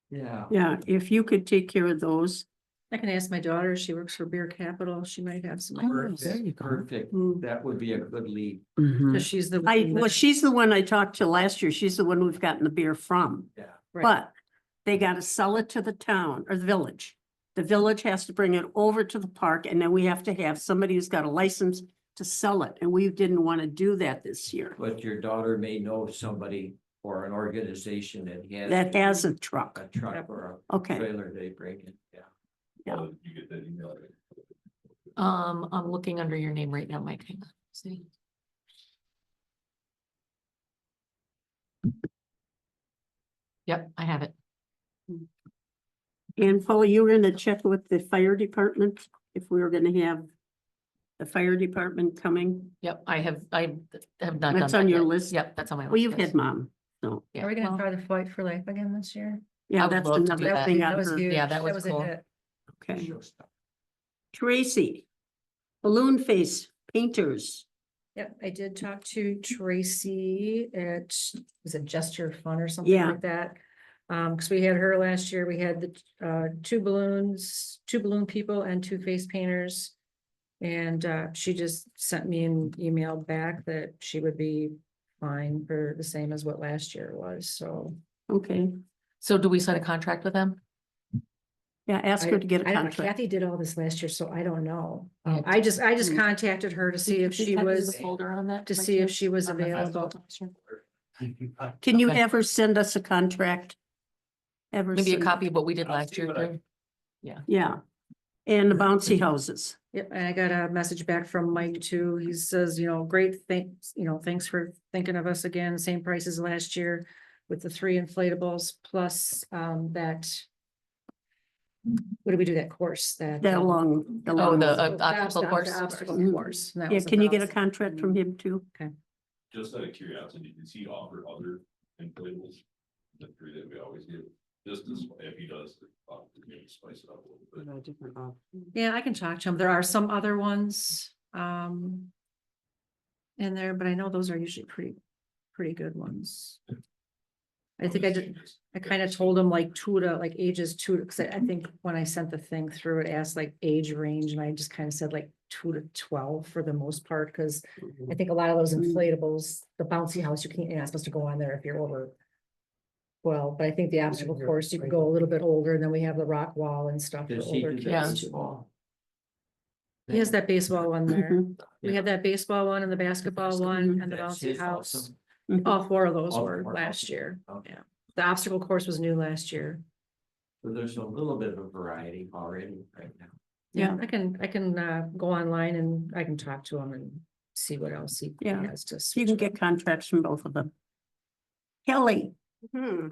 Speaker 8: Yeah.
Speaker 6: yeah. If you could take care of those.
Speaker 9: I can ask my daughter, she works for Beer Capital, she might have some.
Speaker 3: Oh, there you go.
Speaker 8: Perfect.
Speaker 6: Mm.
Speaker 8: That would be a good lead.
Speaker 3: Mhm.
Speaker 9: Cause she's the.
Speaker 6: Well, she's the one I talked to last year. She's the one we've gotten the beer from.
Speaker 8: Yeah.
Speaker 9: Right.
Speaker 6: But they gotta sell it to the town or the village. The village has to bring it over to the park and then we have to have somebody who's got a license to sell it. And we didn't want to do that this year.
Speaker 8: But your daughter may know somebody or an organization
Speaker 6: That has a truck.
Speaker 8: a truck or a
Speaker 6: Okay,
Speaker 8: trailer they bring in, yeah.
Speaker 6: Yeah.
Speaker 4: Oh, you get that email?
Speaker 1: I'm looking under your name right now, Mike. Hang on. See. Yep, I have it.
Speaker 6: and Paul, you were gonna check with the fire department if we were gonna have the fire department coming.
Speaker 1: Yep, I have not done.
Speaker 6: That's
Speaker 1: that
Speaker 6: on your
Speaker 1: yet.
Speaker 6: list?
Speaker 1: Yep, that's on my list.
Speaker 6: Well, you've
Speaker 1: yes.
Speaker 6: had mom, so,
Speaker 1: Yeah,
Speaker 9: Are we gonna
Speaker 1: well,
Speaker 9: try the Fight for Life again this year?
Speaker 1: I
Speaker 6: yeah,
Speaker 1: would
Speaker 6: that's
Speaker 1: love to do
Speaker 6: another
Speaker 1: that.
Speaker 6: thing I
Speaker 9: That was
Speaker 6: heard.
Speaker 9: huge.
Speaker 1: Yeah, that was
Speaker 9: a
Speaker 1: cool.
Speaker 9: hit.
Speaker 6: Okay. Tracy, Balloon Face Painters.
Speaker 9: Yep, I did talk to Tracy at, was it Gesture Fun or something
Speaker 6: Yeah.
Speaker 9: like that? Cause we had her last year, we had the two balloon people and two face painters. And she just sent me an email back that she would be fine for the same as what last year was, so.
Speaker 6: Okay,
Speaker 1: So do we sign a contract with them?
Speaker 6: yeah, ask her to get a
Speaker 9: I don't know,
Speaker 6: contract.
Speaker 9: Kathy did all this last year, so I don't know.
Speaker 1: Yeah.
Speaker 9: I just
Speaker 6: Hmm.
Speaker 9: contacted her to see if she was,
Speaker 1: Folder on that.
Speaker 9: to
Speaker 1: by
Speaker 9: see if
Speaker 1: chance?
Speaker 9: she was
Speaker 1: Okay.
Speaker 9: available.
Speaker 6: Can you
Speaker 1: Okay.
Speaker 6: have her send us a contract? Ever
Speaker 1: Maybe a
Speaker 6: send-
Speaker 1: copy of what we did
Speaker 4: I'll
Speaker 1: last
Speaker 4: see
Speaker 1: year
Speaker 4: what I-
Speaker 1: too.
Speaker 6: Yeah, and the bouncy houses.
Speaker 9: Yep, and I got a message back from Mike too. He says, great, thanks, thanks for thinking of us again, same price as last year with the 3 inflatables plus that. What did we do that course that?
Speaker 6: That long.
Speaker 1: Oh,
Speaker 6: long-
Speaker 1: the
Speaker 9: The
Speaker 1: obstacle course.
Speaker 9: obstacle
Speaker 6: Mhm.
Speaker 9: course. and that
Speaker 6: Yeah,
Speaker 9: was
Speaker 6: can you get a
Speaker 9: $1,000.
Speaker 6: contract from him too?
Speaker 4: Just out of curiosity, does he offer other inflatables? The 3 that we always give, just as, if he does, maybe spice it up a little bit.
Speaker 10: No different option.
Speaker 9: Yeah, I can talk to him. There are some other ones, in there, but I know those are usually pretty good ones. I think I kind of told him like ages 2 because I think when I sent the thing through, it asked like age range and I just kind of said like 2 to 12 for the most part, because I think a lot of those inflatables, the bouncy house, you're not supposed to go on there if you're over. Well, but I think the obstacle course, you can go a little bit older, and then we have the rock wall and stuff for
Speaker 8: Does he
Speaker 9: older
Speaker 8: do
Speaker 1: Yeah.
Speaker 8: that
Speaker 9: kids.
Speaker 8: baseball?
Speaker 9: He has that baseball one there.
Speaker 6: Mhm.
Speaker 9: We have that baseball one and the basketball one and the
Speaker 8: That's
Speaker 9: bouncy
Speaker 8: his
Speaker 9: house.
Speaker 8: also.
Speaker 9: All 4 of those
Speaker 8: All
Speaker 9: were
Speaker 8: 4,
Speaker 9: last
Speaker 8: okay.
Speaker 9: year.
Speaker 8: Okay.
Speaker 9: Yeah. The obstacle course was new last year.
Speaker 8: So there's a little bit of a variety already right now.
Speaker 6: Yeah.
Speaker 9: I can go online and I can talk to him and see what else he
Speaker 6: Yeah.
Speaker 9: has to.
Speaker 6: You
Speaker 9: switch
Speaker 6: can
Speaker 9: up.
Speaker 6: get contracts from both of them. Kelly,
Speaker 7: Hmm.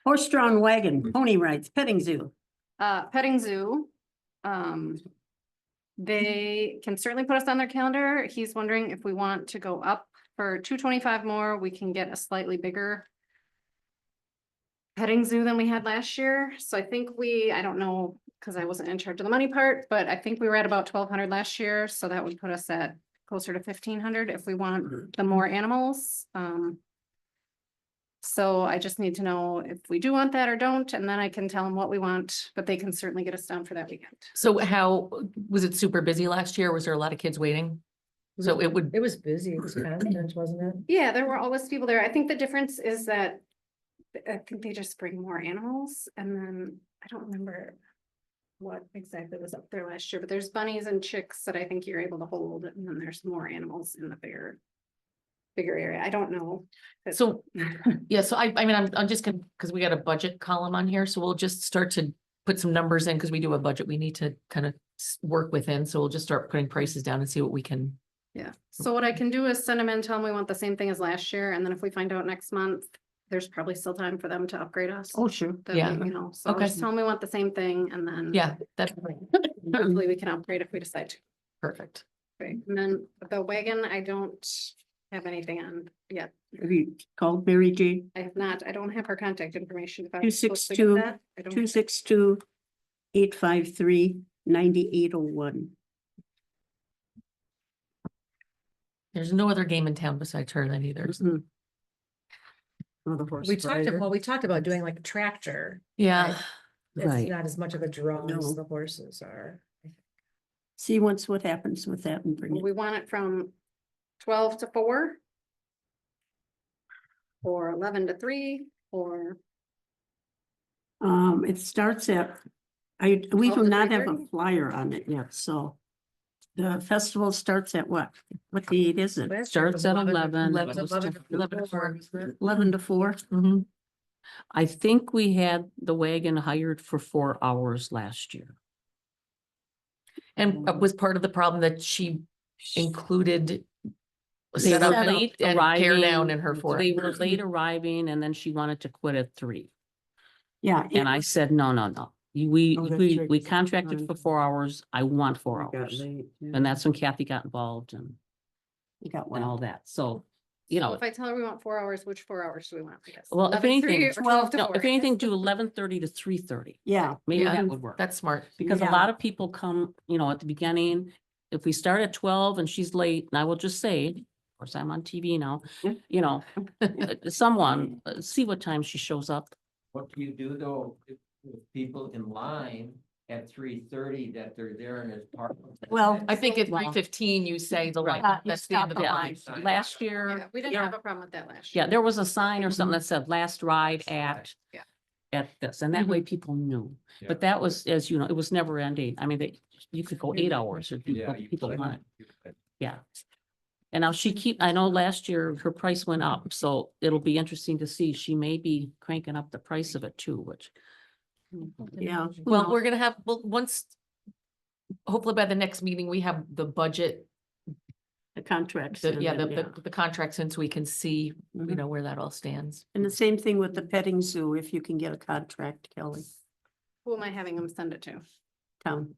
Speaker 6: horse-drawn wagon, pony rides, petting zoo.
Speaker 7: Petting zoo. They can certainly put us on their calendar. He's wondering if we want to go up for 225 more, we can get a slightly bigger petting zoo than we had last year. So I think I don't know, because I wasn't in charge of the money part, but I think we were at about 1,200 last year. So that would put us at closer to 1,500 if we want the more animals. So I just need to know if we do want that or don't, and then I can tell them what we want, but they can certainly get us down for that weekend.
Speaker 1: So how, was it super busy last year? Was there a lot of kids waiting? So it would,
Speaker 9: It was busy. It was constant, wasn't it?
Speaker 7: Yeah, there were always people there. I think the difference is that I think they just bring more animals, and then I don't remember what exactly was up there last year, but there's bunnies and chicks that I think you're able to hold, and then there's more animals in the bigger area. I don't know.
Speaker 1: so, yeah, so I mean, I'm just gonna, because we got a budget column on here, so we'll just start to put some numbers in, because we do a budget, we need to kind of work within, so we'll just start putting prices down and see what we can.
Speaker 7: Yeah, so what I can do is send them in, tell them we want the same thing as last year, and then if we find out next month, there's probably still time for them to upgrade us.
Speaker 6: Oh, sure.
Speaker 7: That
Speaker 1: Yeah.
Speaker 7: we, you know, so
Speaker 1: Okay.
Speaker 7: just tell them we want the same thing and then.
Speaker 1: Yeah, that's
Speaker 7: Hopefully we can upgrade if we decide to.
Speaker 1: perfect.
Speaker 7: Right, and then the wagon, I don't have anything on yet.
Speaker 6: Have you called Mary Jane?
Speaker 7: I have not, I don't have her contact information. If I
Speaker 6: Two
Speaker 7: was
Speaker 6: six
Speaker 7: supposed to get
Speaker 6: two
Speaker 7: that, I don't-
Speaker 6: 262-853-9801.
Speaker 1: There's no other game in town besides her then either.
Speaker 6: Mhm. Oh, the horse
Speaker 9: We talked,
Speaker 6: rider.
Speaker 9: well, we talked about doing like a tractor.
Speaker 1: Yeah,
Speaker 9: It's
Speaker 3: Right.
Speaker 9: not as much of a draw
Speaker 6: No.
Speaker 9: as the horses are.
Speaker 6: See once what happens with that and bring it.
Speaker 7: We want it from 12 to 4. Or 11 to 3, or
Speaker 6: It starts at, we
Speaker 7: 12
Speaker 6: do
Speaker 7: to
Speaker 6: not have a
Speaker 7: 3:30?
Speaker 6: flyer on it yet, so. The festival starts at what? What date is it?
Speaker 9: Last year it was
Speaker 3: Starts at
Speaker 9: 11
Speaker 3: 11.
Speaker 9: to
Speaker 1: 11 to 4.
Speaker 6: 11 to 4?
Speaker 3: Mhm. I think we had the wagon hired for 4 hours last year.
Speaker 1: and was part of the problem that she included
Speaker 3: They
Speaker 1: set
Speaker 3: were
Speaker 1: up
Speaker 3: late
Speaker 1: and tear down
Speaker 3: arriving,
Speaker 1: in her four.
Speaker 3: They were late arriving and then she wanted to quit at 3.
Speaker 6: Yeah.
Speaker 3: And I said, no, no, no. We,
Speaker 10: Oh, that's
Speaker 3: we,
Speaker 10: right,
Speaker 3: we
Speaker 10: 'cause
Speaker 3: contracted for 4 hours. I want 4
Speaker 10: It got
Speaker 3: hours.
Speaker 10: late, yeah.
Speaker 3: And that's when Kathy got involved
Speaker 6: You got
Speaker 3: and
Speaker 6: one.
Speaker 3: all that. So, you
Speaker 7: so
Speaker 3: know,
Speaker 7: if I tell her we want 4 hours, which 4 hours do we want? I guess?
Speaker 3: well, if
Speaker 7: 11 to 3
Speaker 3: anything,
Speaker 7: or 12 to
Speaker 3: no,
Speaker 7: 4?
Speaker 3: if anything, do 11:30 to 3:30.
Speaker 6: Yeah,
Speaker 3: Maybe
Speaker 1: Yeah,
Speaker 3: that would work.
Speaker 1: That's smart.
Speaker 3: Because a
Speaker 6: Yeah.
Speaker 3: lot of people come, at the beginning, if we start at 12 and she's late, and I will just say, of course, I'm on TV now, someone, see what time she shows up.
Speaker 8: What do you do though, if people in line at 3:30 that they're there and it's parked?
Speaker 6: well,
Speaker 1: I think at
Speaker 3: Well-
Speaker 1: 3:15, you say the
Speaker 3: Right.
Speaker 1: line,
Speaker 6: You
Speaker 1: that's the end of the
Speaker 6: stop
Speaker 1: line.
Speaker 6: the line.
Speaker 3: Last year,
Speaker 7: Yeah, we didn't have a problem with that last
Speaker 3: yeah,
Speaker 7: year.
Speaker 3: there was a sign or something that said last ride at.
Speaker 7: Yeah.
Speaker 3: At this, and that way people knew,
Speaker 8: Yeah.
Speaker 3: but that was, as you know, it was never ending. I mean, you could go 8 hours if
Speaker 8: Yeah.
Speaker 3: people wanted.
Speaker 8: you could.
Speaker 3: Yeah. And now I know last year her price went up, so it'll be interesting to see. She may be cranking up the price of it too, which.
Speaker 6: yeah.
Speaker 1: Well, we're gonna have, once, hopefully by the next meeting, we have the budget,
Speaker 6: The contracts.
Speaker 1: the
Speaker 6: and
Speaker 1: the contract, since we can see,
Speaker 6: Mhm.
Speaker 1: where that all stands.
Speaker 6: And the same thing with the petting zoo, if you can get a contract, Kelly,
Speaker 7: Who am I having them send it to?
Speaker 6: town.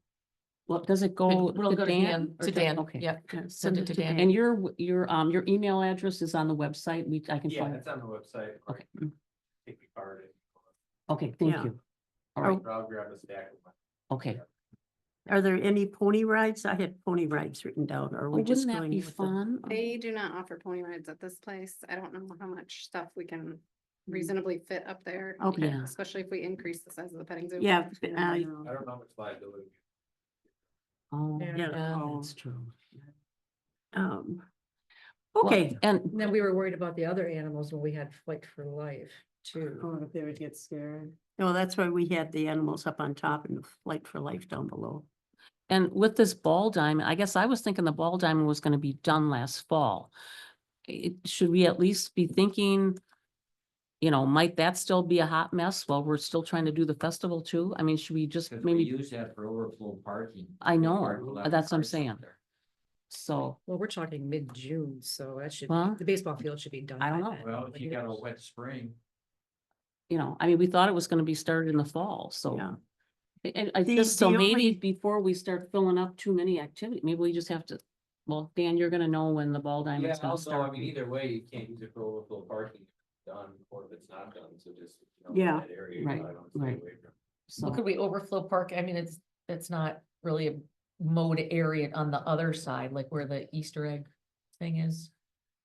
Speaker 3: Well, does it go
Speaker 1: We'll
Speaker 3: to
Speaker 1: go to
Speaker 3: Dan?
Speaker 1: Dan,
Speaker 3: or
Speaker 1: to Dan,
Speaker 3: Okay.
Speaker 1: yeah,
Speaker 6: Yeah,
Speaker 1: send it to Dan.
Speaker 3: And your email address is on the website. I can
Speaker 5: Yeah,
Speaker 3: find.
Speaker 5: it's on the website. or
Speaker 3: Okay.
Speaker 5: Take the card and.
Speaker 3: Okay, thank
Speaker 6: Yeah.
Speaker 3: you. All right,
Speaker 5: I'll grab a stack of my.
Speaker 3: okay.
Speaker 6: Are there any pony rides? I had pony rides written down, or are
Speaker 3: Oh,
Speaker 6: we just
Speaker 3: wouldn't that
Speaker 6: going
Speaker 3: be
Speaker 6: with the?
Speaker 3: fun?
Speaker 7: They do not offer pony rides at this place. I don't know how much stuff we can reasonably fit up there.
Speaker 6: Okay.
Speaker 3: Yeah.
Speaker 7: Especially if we increase the size of the petting zoo.
Speaker 6: Yeah,
Speaker 5: I don't know how much liability.
Speaker 3: Oh,
Speaker 9: Yeah.
Speaker 6: yeah,
Speaker 3: that's true.
Speaker 6: um,
Speaker 3: Well,
Speaker 6: okay,
Speaker 3: And
Speaker 9: And then we were worried about the other animals when we had Flight for Life too.
Speaker 10: Oh, if they would get scared.
Speaker 6: no, that's why we had the animals up on top and the Flight for Life down below.
Speaker 3: And with this ball diamond, I guess I was thinking the ball diamond was gonna be done last fall. Should we at least be thinking, might that still be a hot mess while we're still trying to do the festival too? I mean, should we just
Speaker 8: Because we
Speaker 3: maybe,
Speaker 8: use that for overflow parking.
Speaker 3: I know,
Speaker 8: Park a lot of
Speaker 3: that's what I'm
Speaker 8: cars out
Speaker 3: saying.
Speaker 8: there.
Speaker 3: so,
Speaker 9: Well, we're talking mid-June, so that should,
Speaker 3: Well,
Speaker 9: the baseball field should be done.
Speaker 3: I don't
Speaker 9: by
Speaker 3: know.
Speaker 9: then.
Speaker 8: Well, if you got a wet spring.
Speaker 3: I mean, we thought it was gonna be started in the fall, so.
Speaker 6: Yeah.
Speaker 3: And I
Speaker 6: The-
Speaker 3: just, so
Speaker 6: the
Speaker 3: maybe
Speaker 6: only-
Speaker 3: before we start filling up too many activity, maybe we just have to, well, Dan, you're gonna know when the ball
Speaker 5: Yeah,
Speaker 3: diamond's gonna
Speaker 5: also, I
Speaker 3: start.
Speaker 5: mean, either way, you can't use it for overflow parking, if it's done, or if it's not done, so just.
Speaker 6: Yeah,
Speaker 5: that area,
Speaker 3: right,
Speaker 5: I don't stay
Speaker 3: right.
Speaker 5: away from.
Speaker 3: So,
Speaker 1: Well, could we overflow park? I mean, it's not really a mode area on the other side, like where the Easter egg thing is.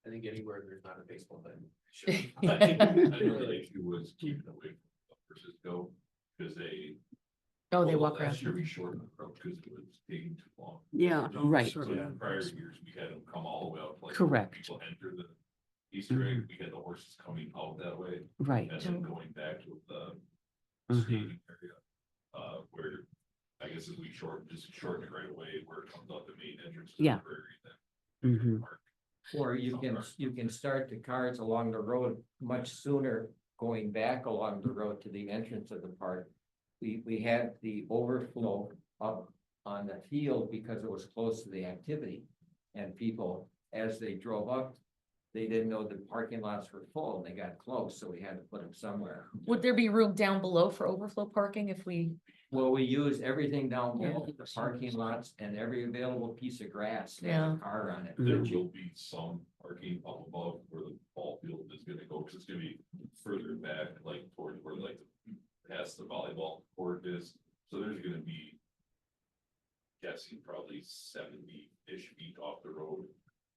Speaker 5: I think anywhere there's not a baseball diamond. Sure.
Speaker 4: I think the issue was keeping away from versus go, because they.
Speaker 1: Oh, they
Speaker 4: well,
Speaker 1: walk around.
Speaker 4: Last year we shortened the approach because it was taking too long.
Speaker 6: Yeah,
Speaker 3: right.
Speaker 4: So in prior years, we had them come all the way out. like,
Speaker 3: Correct.
Speaker 4: People enter the Easter egg, we had the horses coming out that way,
Speaker 3: right.
Speaker 4: and then going back to the
Speaker 3: Mhm.
Speaker 4: staging area. Where, I guess if we just shorten it right away, where it comes out the main entrance. to the
Speaker 3: Yeah.
Speaker 4: prairie, then
Speaker 3: Mhm.
Speaker 4: park.
Speaker 8: Or you can start the cars along the road much sooner, going back along the road to the entrance of the park. We had the overflow up on the field because it was close to the activity. And people, as they drove up, they didn't know the parking lots were full, and they got close, so we had to put them somewhere.
Speaker 1: Would there be room down below for overflow parking if we?
Speaker 8: Well, we used everything down below, the parking lots and every available piece of grass that had
Speaker 1: Yeah.
Speaker 8: a car on it.
Speaker 4: There will be some parking up above where the ball field is gonna go, because it's gonna be further back, like towards where like past the volleyball court is. So there's gonna be, guessing probably 70-ish feet off the road.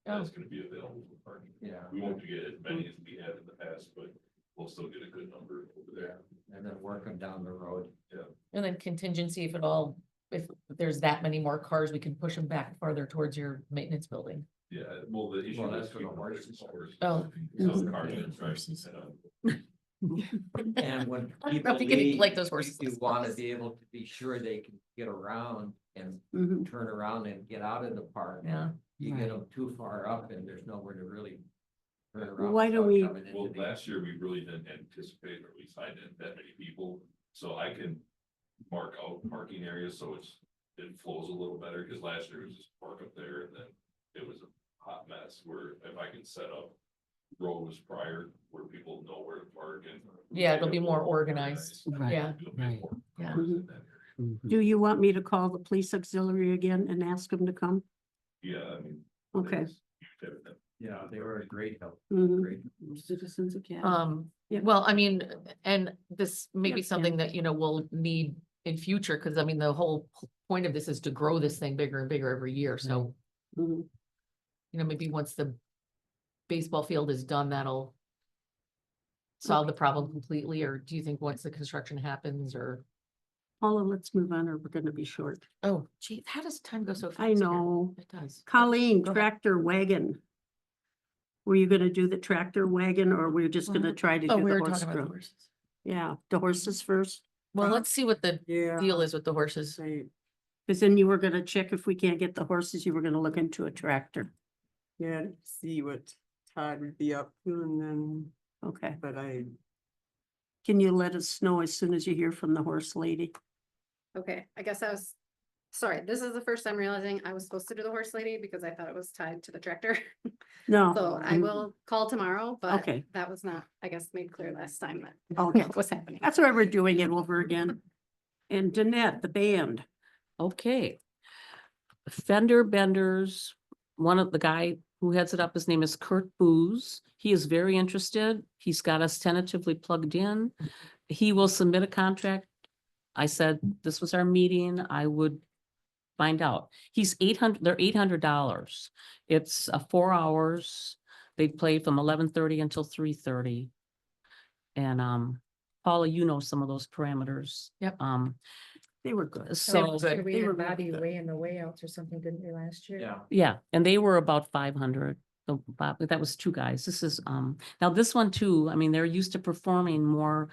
Speaker 4: That's gonna be available for parking.
Speaker 8: Yeah.
Speaker 4: We won't get as many as we had in the past, but we'll still get a good number over there.
Speaker 8: And then work them down the road.
Speaker 1: And then contingency, if at all, if there's that many more cars, we can push them back farther towards your maintenance building.
Speaker 4: Yeah, well, the issue
Speaker 8: Well,
Speaker 4: is
Speaker 8: that's for the
Speaker 4: keeping
Speaker 8: horses.
Speaker 4: horses.
Speaker 1: Oh.
Speaker 4: Some cars are trying to set up.
Speaker 8: And when
Speaker 1: I don't know
Speaker 8: people
Speaker 1: if you can
Speaker 8: leave,
Speaker 1: like those horses.
Speaker 8: you want to be able to be sure they can get around and
Speaker 6: Mhm.
Speaker 8: turn around and get out of the park.
Speaker 1: Yeah,
Speaker 8: You get them too far up and there's nowhere to really turn around.
Speaker 6: Why don't
Speaker 8: without
Speaker 6: we-
Speaker 8: coming into
Speaker 4: Well,
Speaker 8: the-
Speaker 4: last year, we really didn't anticipate, or at least I didn't, that many people, so I can mark out parking areas, so it flows a little better, because last year was just park up there, and then it was a hot mess, where if I can set up rows prior, where people know where to park and.
Speaker 1: Yeah, it'll be more organized.
Speaker 3: Right,
Speaker 1: Yeah.
Speaker 4: It'll be
Speaker 3: right.
Speaker 4: more
Speaker 1: Yeah.
Speaker 4: cars in that area.
Speaker 3: Mhm.
Speaker 6: Do you want me to call the police auxiliary again and ask them to come?
Speaker 4: Yeah, I mean.
Speaker 6: Okay.
Speaker 4: it's huge, everything.
Speaker 8: Yeah, they were a great help,
Speaker 6: Mhm.
Speaker 8: great.
Speaker 10: Citizens Academy.
Speaker 6: Yeah.
Speaker 1: well, I mean, and this may be
Speaker 6: Yep,
Speaker 1: something
Speaker 6: and-
Speaker 1: that, we'll need in future, because I mean, the whole point of this is to grow this thing bigger and bigger every year, so,
Speaker 6: Mhm.
Speaker 1: maybe once the baseball field is done, that'll solve the problem completely, or do you think once the construction happens, or?
Speaker 6: Paula, let's move on or we're gonna be short.
Speaker 1: Oh, gee, how does time go so fast?
Speaker 6: I
Speaker 1: here?
Speaker 6: know.
Speaker 1: It does.
Speaker 6: Colleen,
Speaker 1: Go ahead.
Speaker 6: tractor wagon. Were you gonna do the tractor wagon or we're just gonna try to
Speaker 1: Oh,
Speaker 6: do
Speaker 1: we
Speaker 6: the
Speaker 1: were
Speaker 6: horse
Speaker 1: talking about the
Speaker 6: groom?
Speaker 1: horses.
Speaker 6: Yeah, the horses first,
Speaker 1: Well, let's see what the
Speaker 10: Yeah.
Speaker 1: deal is with the horses.
Speaker 6: because then you were gonna check if we can't get the horses, you were gonna look into a tractor.
Speaker 10: Yeah, to see what Todd would be up to and then,
Speaker 6: Okay,
Speaker 10: but I,
Speaker 6: can you let us know as soon as you hear from the horse lady?
Speaker 7: Okay, I guess sorry, this is the first time realizing I was supposed to do the horse lady because I thought it was tied to the tractor.
Speaker 6: No.
Speaker 7: So I
Speaker 6: mm,
Speaker 7: will call tomorrow, but
Speaker 6: Okay.
Speaker 7: that was not, I guess, made clear last time that
Speaker 6: Okay,
Speaker 7: what was happening.
Speaker 6: that's why we're doing it over again. And Danette, the band.
Speaker 3: Okay. Fender Benders, one of the guy who heads it up, his name is Kurt Booz. He is very interested. He's got us tentatively plugged in. He will submit a contract. I said, this was our meeting. I would find out. He's they're $800. It's 4 hours. They play from 11:30 until 3:30. And Paula, you know some of those parameters.
Speaker 1: Yep.
Speaker 6: They were good.
Speaker 3: So,
Speaker 1: good.
Speaker 9: We
Speaker 6: They were
Speaker 9: had Bobby
Speaker 6: really good.
Speaker 9: way in the way outs or something, didn't we, last year?
Speaker 8: Yeah.
Speaker 3: yeah, and they were about 500. So that was 2 guys. This is, now this one too, I mean, they're used to performing more.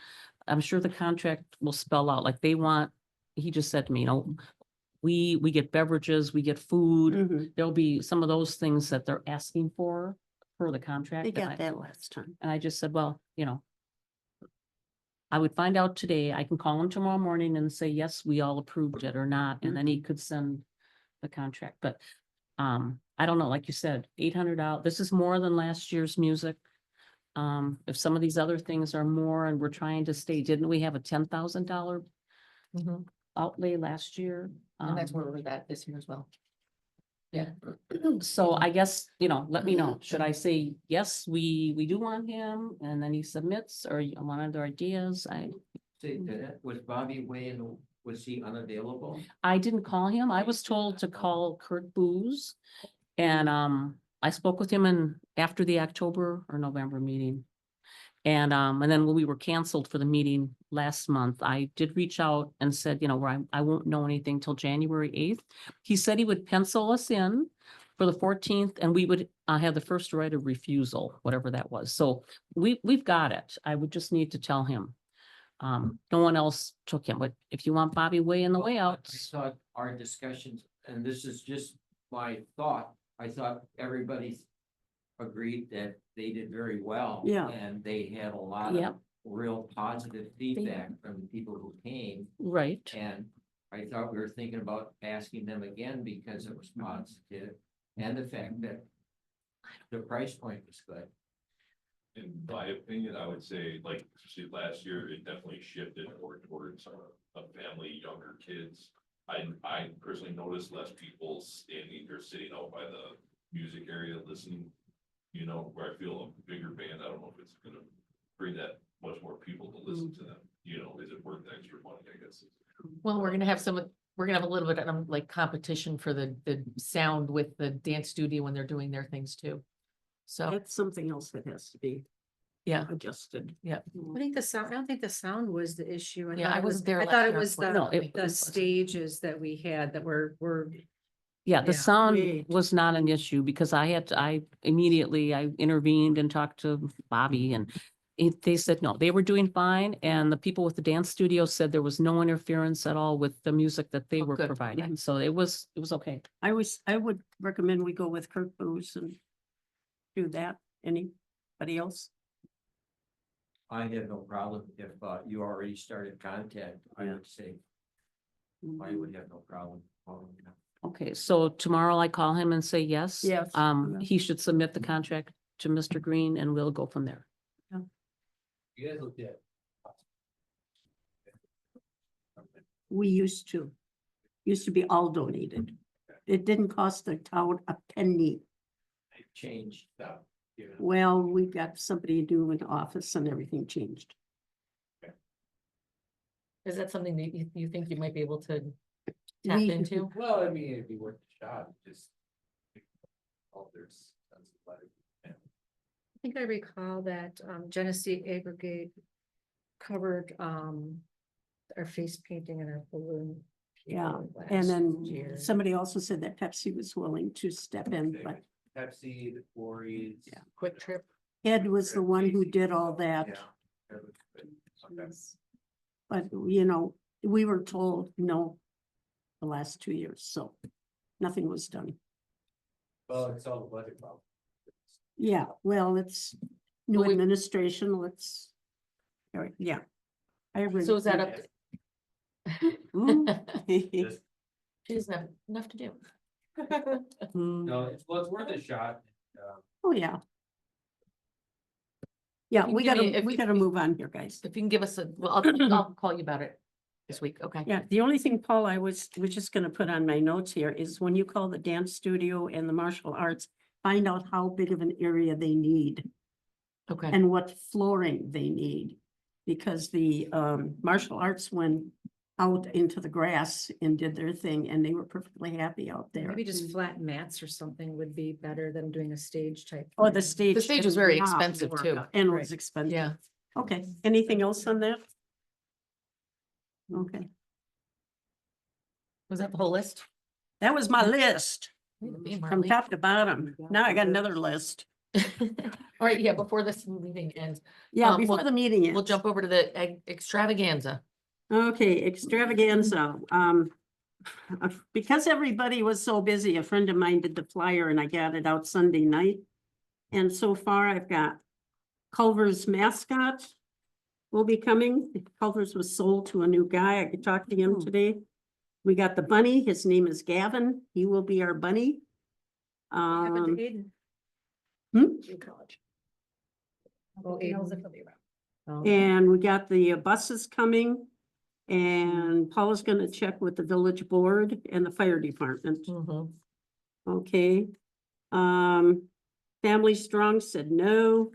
Speaker 3: I'm sure the contract will spell out, like they want, he just said to me, we get beverages, we get food.
Speaker 6: Mhm.
Speaker 3: There'll be some of those things that they're asking for the contract.
Speaker 6: They
Speaker 3: and
Speaker 6: got
Speaker 3: I-
Speaker 6: that last time.
Speaker 3: And I just said, well, I would find out today. I can call him tomorrow morning and say, yes, we all approved it or not, and then he could send the contract, but I don't know, like you said, $800. This is more than last year's music. If some of these other things are more and we're trying to stay, didn't we have a $10,000
Speaker 1: Mhm.
Speaker 3: outlay last year?
Speaker 1: And that's where we're at this year as well. Yeah.
Speaker 3: So I guess, let me know. Should I say, yes, we do want him, and then he submits, or you want other ideas?
Speaker 8: Say that, was Bobby Wayne, was he unavailable?
Speaker 3: I didn't call him. I was told to call Kurt Booz. And I spoke with him after the October or November meeting. And then when we were canceled for the meeting last month, I did reach out and said, where I won't know anything till January 8th. He said he would pencil us in for the 14th, and we would have the first right of refusal, whatever that was. So we've got it. I would just need to tell him. No one else took him, but if you want Bobby way in the way out.
Speaker 8: I thought our discussions, and this is just my thought, I thought everybody agreed that they did very well.
Speaker 6: Yeah.
Speaker 8: And they had a lot
Speaker 3: Yep.
Speaker 8: of real positive feedback from the people who came.
Speaker 3: Right.
Speaker 8: And I thought we were thinking about asking them again because it was positive and the fact that the price point was good.
Speaker 4: In my opinion, I would say, like, especially last year, it definitely shifted more towards a family, younger kids. I personally noticed less people standing or sitting out by the music area listening. You know, where I feel a bigger band, I don't know if it's gonna bring that much more people to listen to them. You know, is it worth the extra money, I guess?
Speaker 1: Well, we're gonna have we're gonna have a little bit of like competition for the sound with the dance studio when they're doing their things too. So,
Speaker 6: That's something else that has to be
Speaker 1: yeah,
Speaker 6: adjusted.
Speaker 1: yeah.
Speaker 9: I think the sound, I don't think the sound was the issue.
Speaker 1: Yeah,
Speaker 9: thought
Speaker 1: I
Speaker 9: it was-
Speaker 1: wasn't there
Speaker 9: I
Speaker 1: last
Speaker 9: thought it
Speaker 1: year,
Speaker 9: was
Speaker 1: unfortunately.
Speaker 3: No, it
Speaker 9: the
Speaker 3: was-
Speaker 9: stages that we had that were,
Speaker 3: Yeah, the
Speaker 9: Yeah.
Speaker 3: sound
Speaker 6: Great.
Speaker 3: was not an issue because I immediately, I intervened and talked to Bobby and they said, no, they were doing fine. And the people with the dance studio said there was no interference at all with the music that they
Speaker 1: Oh,
Speaker 3: were
Speaker 1: good.
Speaker 3: providing. So it was okay.
Speaker 6: I would recommend we go with Kirk Booz and do that. Anybody else?
Speaker 8: I have no problem if you already started contact, I
Speaker 6: Yeah.
Speaker 8: would say, I would have no problem following it up.
Speaker 3: Okay, so tomorrow I call him and say yes.
Speaker 6: Yes.
Speaker 3: He should submit the contract to Mr. Green and we'll go from there.
Speaker 5: You guys looked at.
Speaker 6: We used to be all donated. It didn't cost the town a penny.
Speaker 8: Changed that. you know.
Speaker 6: Well, we got somebody new in office and everything changed.
Speaker 1: Is that something that you think you might be able to tap
Speaker 6: We-
Speaker 1: into?
Speaker 5: Well, I mean, it'd be worth a shot, just. Oh, there's. Tons of letters.
Speaker 9: I think I recall that Genesee Aggregate covered our face painting and our balloon.
Speaker 6: Yeah,
Speaker 9: people
Speaker 6: and
Speaker 9: last
Speaker 6: then
Speaker 9: year.
Speaker 6: somebody also said that Pepsi was willing to step in, but
Speaker 5: Pepsi, the quarries.
Speaker 6: Yeah.
Speaker 1: Quick Trip?
Speaker 6: Ed was the one who did all that.
Speaker 5: Yeah. that looks good. Okay.
Speaker 6: But, you know, we were told no the last 2 years, so nothing was done.
Speaker 5: Well, it's all the budget problem.
Speaker 6: Yeah, well, it's new
Speaker 1: Well, we-
Speaker 6: administration, let's. All right, yeah. I agree.
Speaker 1: So is that up?
Speaker 6: Mm.
Speaker 5: Just-
Speaker 1: She doesn't have enough to do.
Speaker 6: Mm.
Speaker 5: No, well, it's worth a shot.
Speaker 6: Oh, yeah. Yeah,
Speaker 1: You
Speaker 6: we
Speaker 1: give me-
Speaker 6: gotta,
Speaker 1: if
Speaker 6: we
Speaker 1: you-
Speaker 6: gotta move on here, guys.
Speaker 1: If you can give us well, I'll call you about it this week, okay?
Speaker 6: Yeah, the only thing, Paul, I was just gonna put on my notes here is when you call the dance studio and the martial arts, find out how big of an area they need
Speaker 1: Okay,
Speaker 6: and what flooring they need. Because the martial arts went out into the grass and did their thing and they were perfectly happy out there.
Speaker 9: Maybe just flat mats or something would be better than doing a stage type.
Speaker 6: Oh, the
Speaker 9: thing.
Speaker 6: stage.
Speaker 1: The stage was
Speaker 6: did
Speaker 1: very
Speaker 6: not
Speaker 1: expensive,
Speaker 6: work
Speaker 1: too.
Speaker 6: out, And
Speaker 9: Right.
Speaker 6: was expensive.
Speaker 1: yeah.
Speaker 6: Okay, anything else on that? Okay,
Speaker 1: Was that the whole list?
Speaker 6: that was my list
Speaker 1: Way to be,
Speaker 6: from
Speaker 1: Marlene.
Speaker 6: top to bottom. Now I got another list.
Speaker 1: All right, yeah, before this meeting ends,
Speaker 6: Yeah,
Speaker 1: Well,
Speaker 6: before the meeting
Speaker 1: we'll
Speaker 6: ends.
Speaker 1: jump over to the extravaganza.
Speaker 6: Okay, extravaganza. Because everybody was so busy, a friend of mine did the flyer and I got it out Sunday night. And so far I've got Culver's mascot will be coming. Culver's was sold to a new guy. I could talk to him today. We got the bunny. His name is Gavin. He will be our bunny.
Speaker 9: What happened to Aiden?
Speaker 6: hmm?
Speaker 9: College. Oh, Aiden. Oh.
Speaker 6: And we got the buses coming. And Paula's gonna check with the village board and the fire department.
Speaker 1: Mhm.
Speaker 6: Okay. Family Strong said no.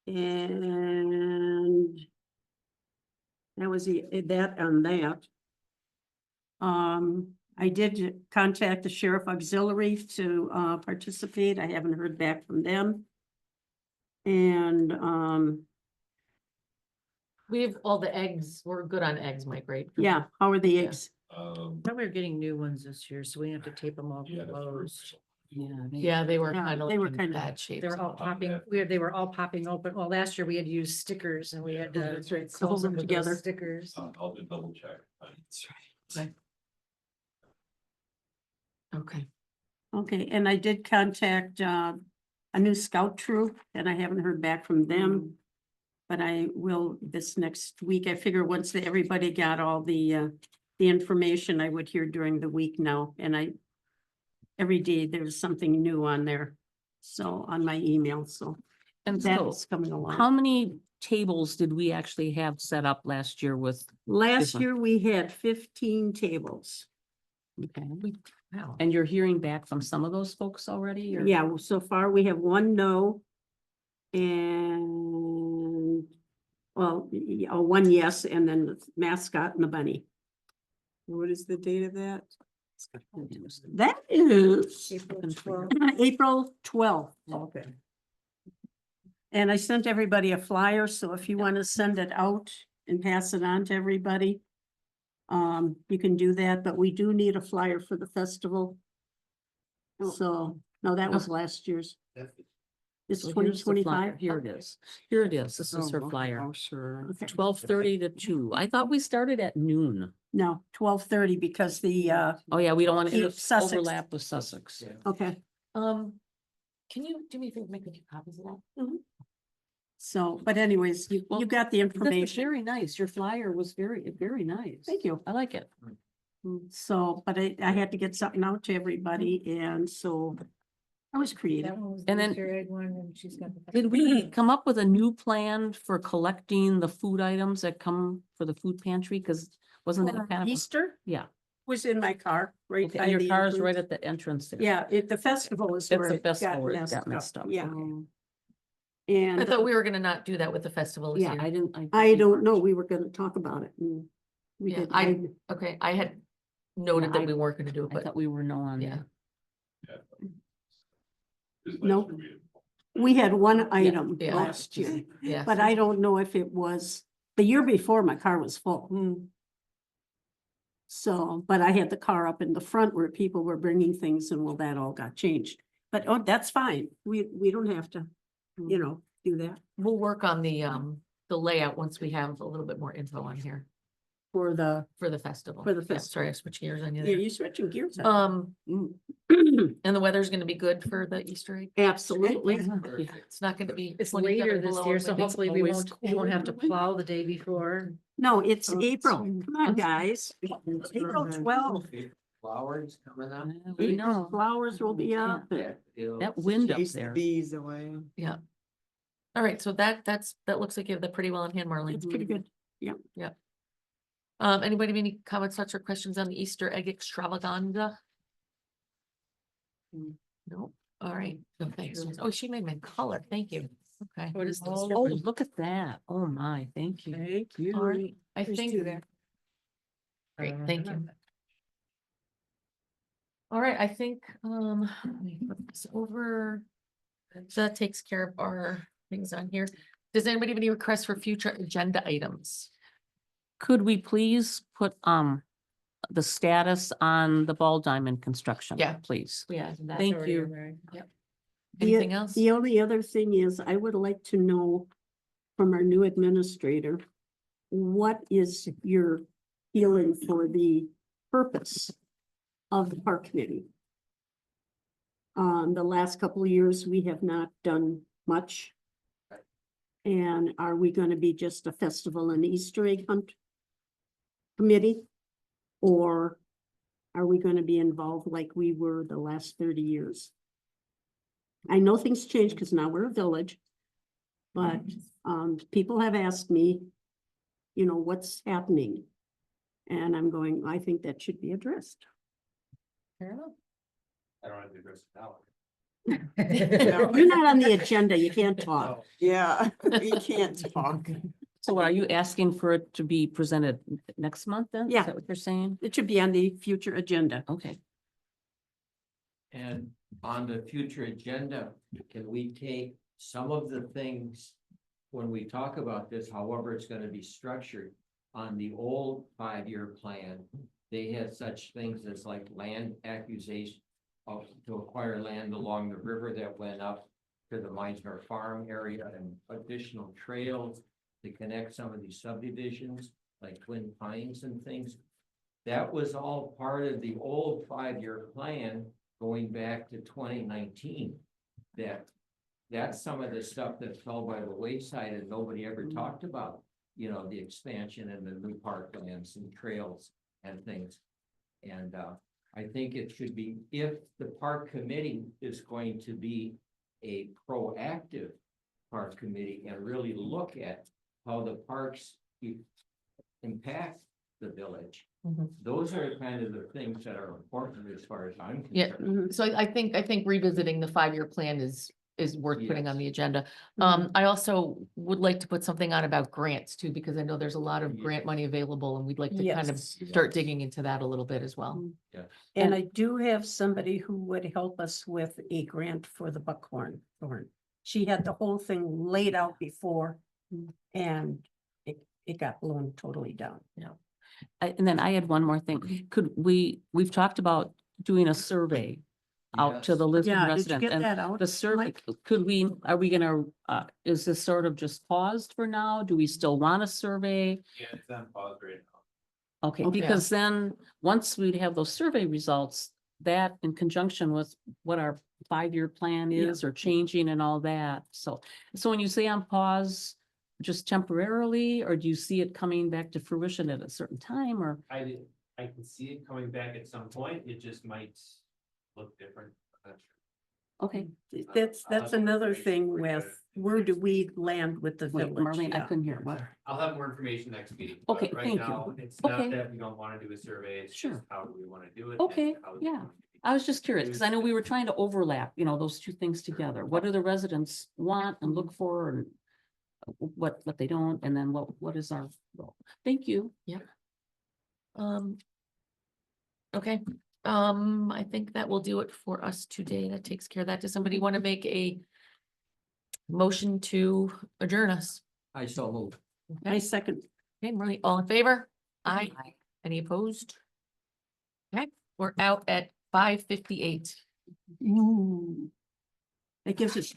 Speaker 6: And that was that on that. I did contact the sheriff auxiliary to participate. I haven't heard back from them. And
Speaker 1: We have all the eggs, we're good on eggs, Mike, right?
Speaker 6: yeah, how are the
Speaker 1: Yeah.
Speaker 6: eggs?
Speaker 9: Thought we were getting new ones this year, so we have to tape them off.
Speaker 4: Yeah,
Speaker 9: with
Speaker 4: that's
Speaker 9: Lowe's.
Speaker 1: Yeah, they were
Speaker 6: Yeah,
Speaker 1: kind of
Speaker 6: they were
Speaker 1: in
Speaker 6: kinda-
Speaker 1: bad shape.
Speaker 9: They were all popping, they were all popping open. Well, last year we had used stickers and we had to
Speaker 6: That's right, to
Speaker 9: close
Speaker 6: hold them
Speaker 9: with those
Speaker 6: together.
Speaker 9: Stickers.
Speaker 4: I'll just double check.
Speaker 6: That's right.
Speaker 1: Okay,
Speaker 6: Okay, and I did contact a new scout troop and I haven't heard back from them. But I will this next week. I figure once everybody got all the the information I would hear during the week now, and every day there's something new on there. So on my email, so
Speaker 3: And so,
Speaker 6: that's coming
Speaker 3: how
Speaker 6: along.
Speaker 3: many tables did we actually have set up last year with?
Speaker 6: Last
Speaker 3: different-
Speaker 6: year, we had 15 tables.
Speaker 3: Okay.
Speaker 1: Wow.
Speaker 3: And you're hearing back from some of those folks already? or-
Speaker 6: Yeah, well, so far we have one no. And, well, one yes, and then the mascot and the bunny.
Speaker 10: What is the date of that?
Speaker 6: That is
Speaker 9: April 12th.
Speaker 6: April 12th.
Speaker 10: Okay.
Speaker 6: And I sent everybody a flyer, so if you want to send it out and pass it on to everybody, you can do that, but we do need a flyer for the festival. So, no, that was last year's. It's
Speaker 3: So
Speaker 6: twenty
Speaker 3: here's the flyer.
Speaker 6: 25.
Speaker 3: Here it is. Here it is. This is her
Speaker 10: Oh,
Speaker 3: flyer.
Speaker 10: Oh, sure.
Speaker 6: Okay.
Speaker 3: 12:30 to 2. I thought we started at noon.
Speaker 6: No, 12:30 because the,
Speaker 3: Oh, yeah, we don't want
Speaker 6: Yeah,
Speaker 3: to
Speaker 6: Sussex.
Speaker 3: overlap with Sussex.
Speaker 6: okay,
Speaker 1: Can you do me a favor, make a few copies of that?
Speaker 6: so, but anyways, you
Speaker 3: Well,
Speaker 6: got the
Speaker 3: This is
Speaker 6: information.
Speaker 3: very nice. Your flyer was very nice.
Speaker 6: Thank you.
Speaker 3: I like it.
Speaker 6: So, but I had to get something out to everybody, and so I was creative.
Speaker 9: That one was
Speaker 3: And
Speaker 9: the
Speaker 3: then-
Speaker 9: Easter egg one, and she's got the.
Speaker 3: Did we come up with a new plan for collecting the food items that come for the food pantry? Because wasn't that kind of? a-
Speaker 6: Easter
Speaker 3: Yeah.
Speaker 6: was in my car, right
Speaker 3: Okay,
Speaker 6: by
Speaker 3: and your
Speaker 6: the
Speaker 3: car is
Speaker 6: entrance.
Speaker 3: right at the entrance there.
Speaker 6: Yeah, the festival is
Speaker 3: It's
Speaker 6: where
Speaker 3: the
Speaker 6: it got
Speaker 3: festival where it got messed up.
Speaker 6: Yeah,
Speaker 10: Um,
Speaker 6: and
Speaker 1: I thought we were gonna not do that with the festival this
Speaker 6: Yeah,
Speaker 1: year.
Speaker 3: I didn't.
Speaker 6: I don't know, we were gonna talk about it. And we
Speaker 1: Yeah,
Speaker 6: did.
Speaker 1: Okay, I had noted
Speaker 3: Yeah,
Speaker 1: that we weren't gonna do it,
Speaker 3: I
Speaker 1: but
Speaker 3: thought we were no on
Speaker 1: yeah.
Speaker 3: that.
Speaker 4: Just last
Speaker 6: Nope.
Speaker 4: year we had-
Speaker 6: We had one item
Speaker 1: yeah.
Speaker 6: last year,
Speaker 1: Yeah.
Speaker 6: but I don't know if it was, the year before my car was full. So, but I had the car up in the front where people were bringing things, and well, that all got changed. But, oh, that's fine. We don't have to, do that
Speaker 1: We'll work on the layout once we have a little bit more info on here
Speaker 6: for the,
Speaker 1: for the festival.
Speaker 6: For the
Speaker 1: Yeah, Sorry, I switched gears on you
Speaker 6: yeah,
Speaker 1: there.
Speaker 6: you're switching gears. up.
Speaker 1: And the weather's gonna be good for the Easter egg?
Speaker 6: Absolutely.
Speaker 1: It's not gonna be.
Speaker 9: It's
Speaker 1: 27
Speaker 9: later this
Speaker 1: below
Speaker 9: year,
Speaker 1: and
Speaker 9: so
Speaker 1: windy?
Speaker 9: hopefully we
Speaker 3: always
Speaker 9: won't, you won't have to plow the day before.
Speaker 6: No, it's
Speaker 10: Oh,
Speaker 6: April.
Speaker 10: sorry.
Speaker 6: Come on, guys. April 12th.
Speaker 8: Flowers coming up.
Speaker 3: We know.
Speaker 6: Flowers will be up.
Speaker 3: That wind up
Speaker 10: Chase the
Speaker 3: there.
Speaker 10: bees away.
Speaker 1: All right, so that looks like you have that pretty well in hand, Marlene.
Speaker 6: It's pretty good.
Speaker 1: Anybody have any comments, thoughts, or questions on the Easter egg extravaganza? No, all right, no, thanks. Oh, she made my color, thank you. Okay.
Speaker 9: What is this?
Speaker 3: Oh, look at that. Oh, my, thank you.
Speaker 10: Thank you.
Speaker 1: All right, I
Speaker 9: There's
Speaker 1: think.
Speaker 9: two there.
Speaker 1: Great, thank you. All right, I think, let me flip this over. So that takes care of our things on here. Does anybody have any requests for future agenda items?
Speaker 3: Could we please put, the status on the ball diamond construction?
Speaker 1: Yeah.
Speaker 3: Please.
Speaker 1: Yeah.
Speaker 3: Thank you.
Speaker 1: Anything else?
Speaker 6: The only other thing is, I would like to know from our new administrator, what is your feeling for the purpose of the park committee? The last couple of years, we have not done much. And are we gonna be just a festival and Easter egg hunt committee? Or are we gonna be involved like we were the last 30 years? I know things change because now we're a village. But people have asked me, what's happening? And I'm going, I think that should be addressed.
Speaker 1: Fair enough.
Speaker 5: I don't have to address it now.
Speaker 6: You're not on the agenda, you can't talk.
Speaker 10: Yeah, we can't talk.
Speaker 3: So are you asking for it to be presented next month then?
Speaker 6: Yeah.
Speaker 3: Is that what you're saying?
Speaker 6: It should be on the future agenda.
Speaker 3: Okay.
Speaker 8: And on the future agenda, can we take some of the things when we talk about this, however it's gonna be structured, on the old 5-year plan, they had such things as like land accusation to acquire land along the river that went up to the Meisner Farm area and additional trails to connect some of these subdivisions, like Twin Pines and things. That was all part of the old 5-year plan going back to 2019. That's some of the stuff that fell by the wayside and nobody ever talked about, the expansion and the new parklands and trails and things. And I think it should be, if the park committee is going to be a proactive park committee and really look at how the parks impact the village.
Speaker 1: Mhm.
Speaker 8: Those are kind of the things that are important as far as I'm
Speaker 1: Yeah.
Speaker 8: concerned.
Speaker 6: Mhm.
Speaker 1: So I think revisiting the 5-year plan is worth putting on
Speaker 8: Yes.
Speaker 1: the agenda.
Speaker 6: Mhm.
Speaker 1: I also would like to put something on about grants too, because I know there's a lot of grant
Speaker 8: Yes.
Speaker 1: money available and we'd like to kind of
Speaker 6: Yes.
Speaker 1: start digging into that a little bit as well.
Speaker 6: Mm.
Speaker 8: Yes.
Speaker 6: And I do have somebody who would help us with a grant for the buckhorn thorn. She had the whole thing laid out before and it got blown totally down.
Speaker 3: And then I had one more thing. We've talked about doing a survey out to the
Speaker 8: Yes.
Speaker 3: Lisbon
Speaker 6: Yeah, did you
Speaker 3: residents.
Speaker 6: get
Speaker 3: And
Speaker 6: that out?
Speaker 3: the survey,
Speaker 6: Mike?
Speaker 3: are we gonna, is this sort of just paused for now? Do we still want a survey?
Speaker 5: Yeah, it's on pause right now.
Speaker 3: Okay,
Speaker 6: Okay.
Speaker 3: because then, once we'd have those survey results, that in conjunction with what our 5-year plan
Speaker 6: Yeah.
Speaker 3: is or changing and all that. So when you say on pause, just temporarily, or do you see it coming back to fruition at a certain time or?
Speaker 5: I can see it coming back at some point, it just might look different. I'm not sure.
Speaker 3: Okay.
Speaker 6: That's another thing with, where do we land with the
Speaker 3: Wait,
Speaker 6: village?
Speaker 3: Marlene, I
Speaker 6: Yeah.
Speaker 3: couldn't hear what.
Speaker 5: I'll have more information next meeting.
Speaker 3: Okay,
Speaker 5: but right
Speaker 3: thank you.
Speaker 5: now, It's
Speaker 3: Okay.
Speaker 5: not that we don't want to do a survey, it's
Speaker 3: Sure.
Speaker 5: just how do we want to do it?
Speaker 3: Okay,
Speaker 5: and how do we
Speaker 3: yeah.
Speaker 5: want it to be.
Speaker 3: I was just curious, because I know we were trying to overlap, those two things together. What do the residents want and look for and what they don't, and then what is our role? Thank you.
Speaker 1: Okay, I think that will do it for us today. That takes care of that. Does somebody want to make a motion to adjourn us?
Speaker 8: I so move.
Speaker 6: I second.
Speaker 1: Okay, Marie, all in favor? Aye. Any opposed? Okay, we're out at 5:58.
Speaker 6: It gives us